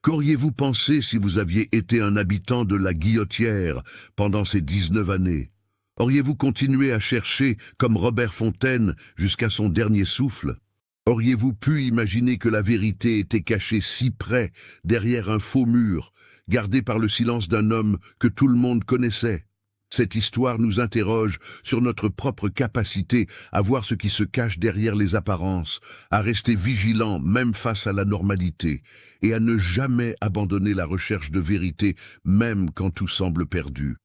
[SPEAKER 1] Qu'auriez-vous pensé si vous aviez été un habitant de la Guillotière pendant ces 19 années? Auriez-vous continué à chercher comme Robert Fontaine jusqu'à son dernier souffle? Auriez-vous pu imaginer que la vérité était cachée si près, derrière un faux mur, gardé par le silence d'un homme que tout le monde connaissait? Cette histoire nous interroge sur notre propre capacité à voir ce qui se cache derrière les apparences, à rester vigilant même face à la normalité, et à ne jamais abandonner la recherche de vérité même quand tout semble perdu.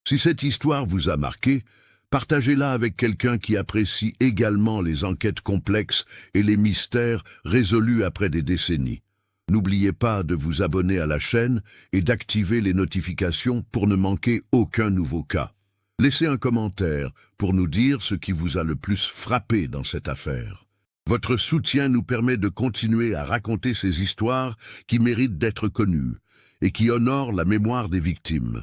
[SPEAKER 1] Si cette histoire vous a marqué, partagez-la avec quelqu'un qui apprécie également les enquêtes complexes et les mystères résolus après des décennies. N'oubliez pas de vous abonner à la chaîne et d'activer les notifications pour ne manquer aucun nouveau cas. Laissez un commentaire pour nous dire ce qui vous a le plus frappé dans cette affaire. Votre soutien nous permet de continuer à raconter ces histoires qui méritent d'être connues et qui honorent la mémoire des victimes.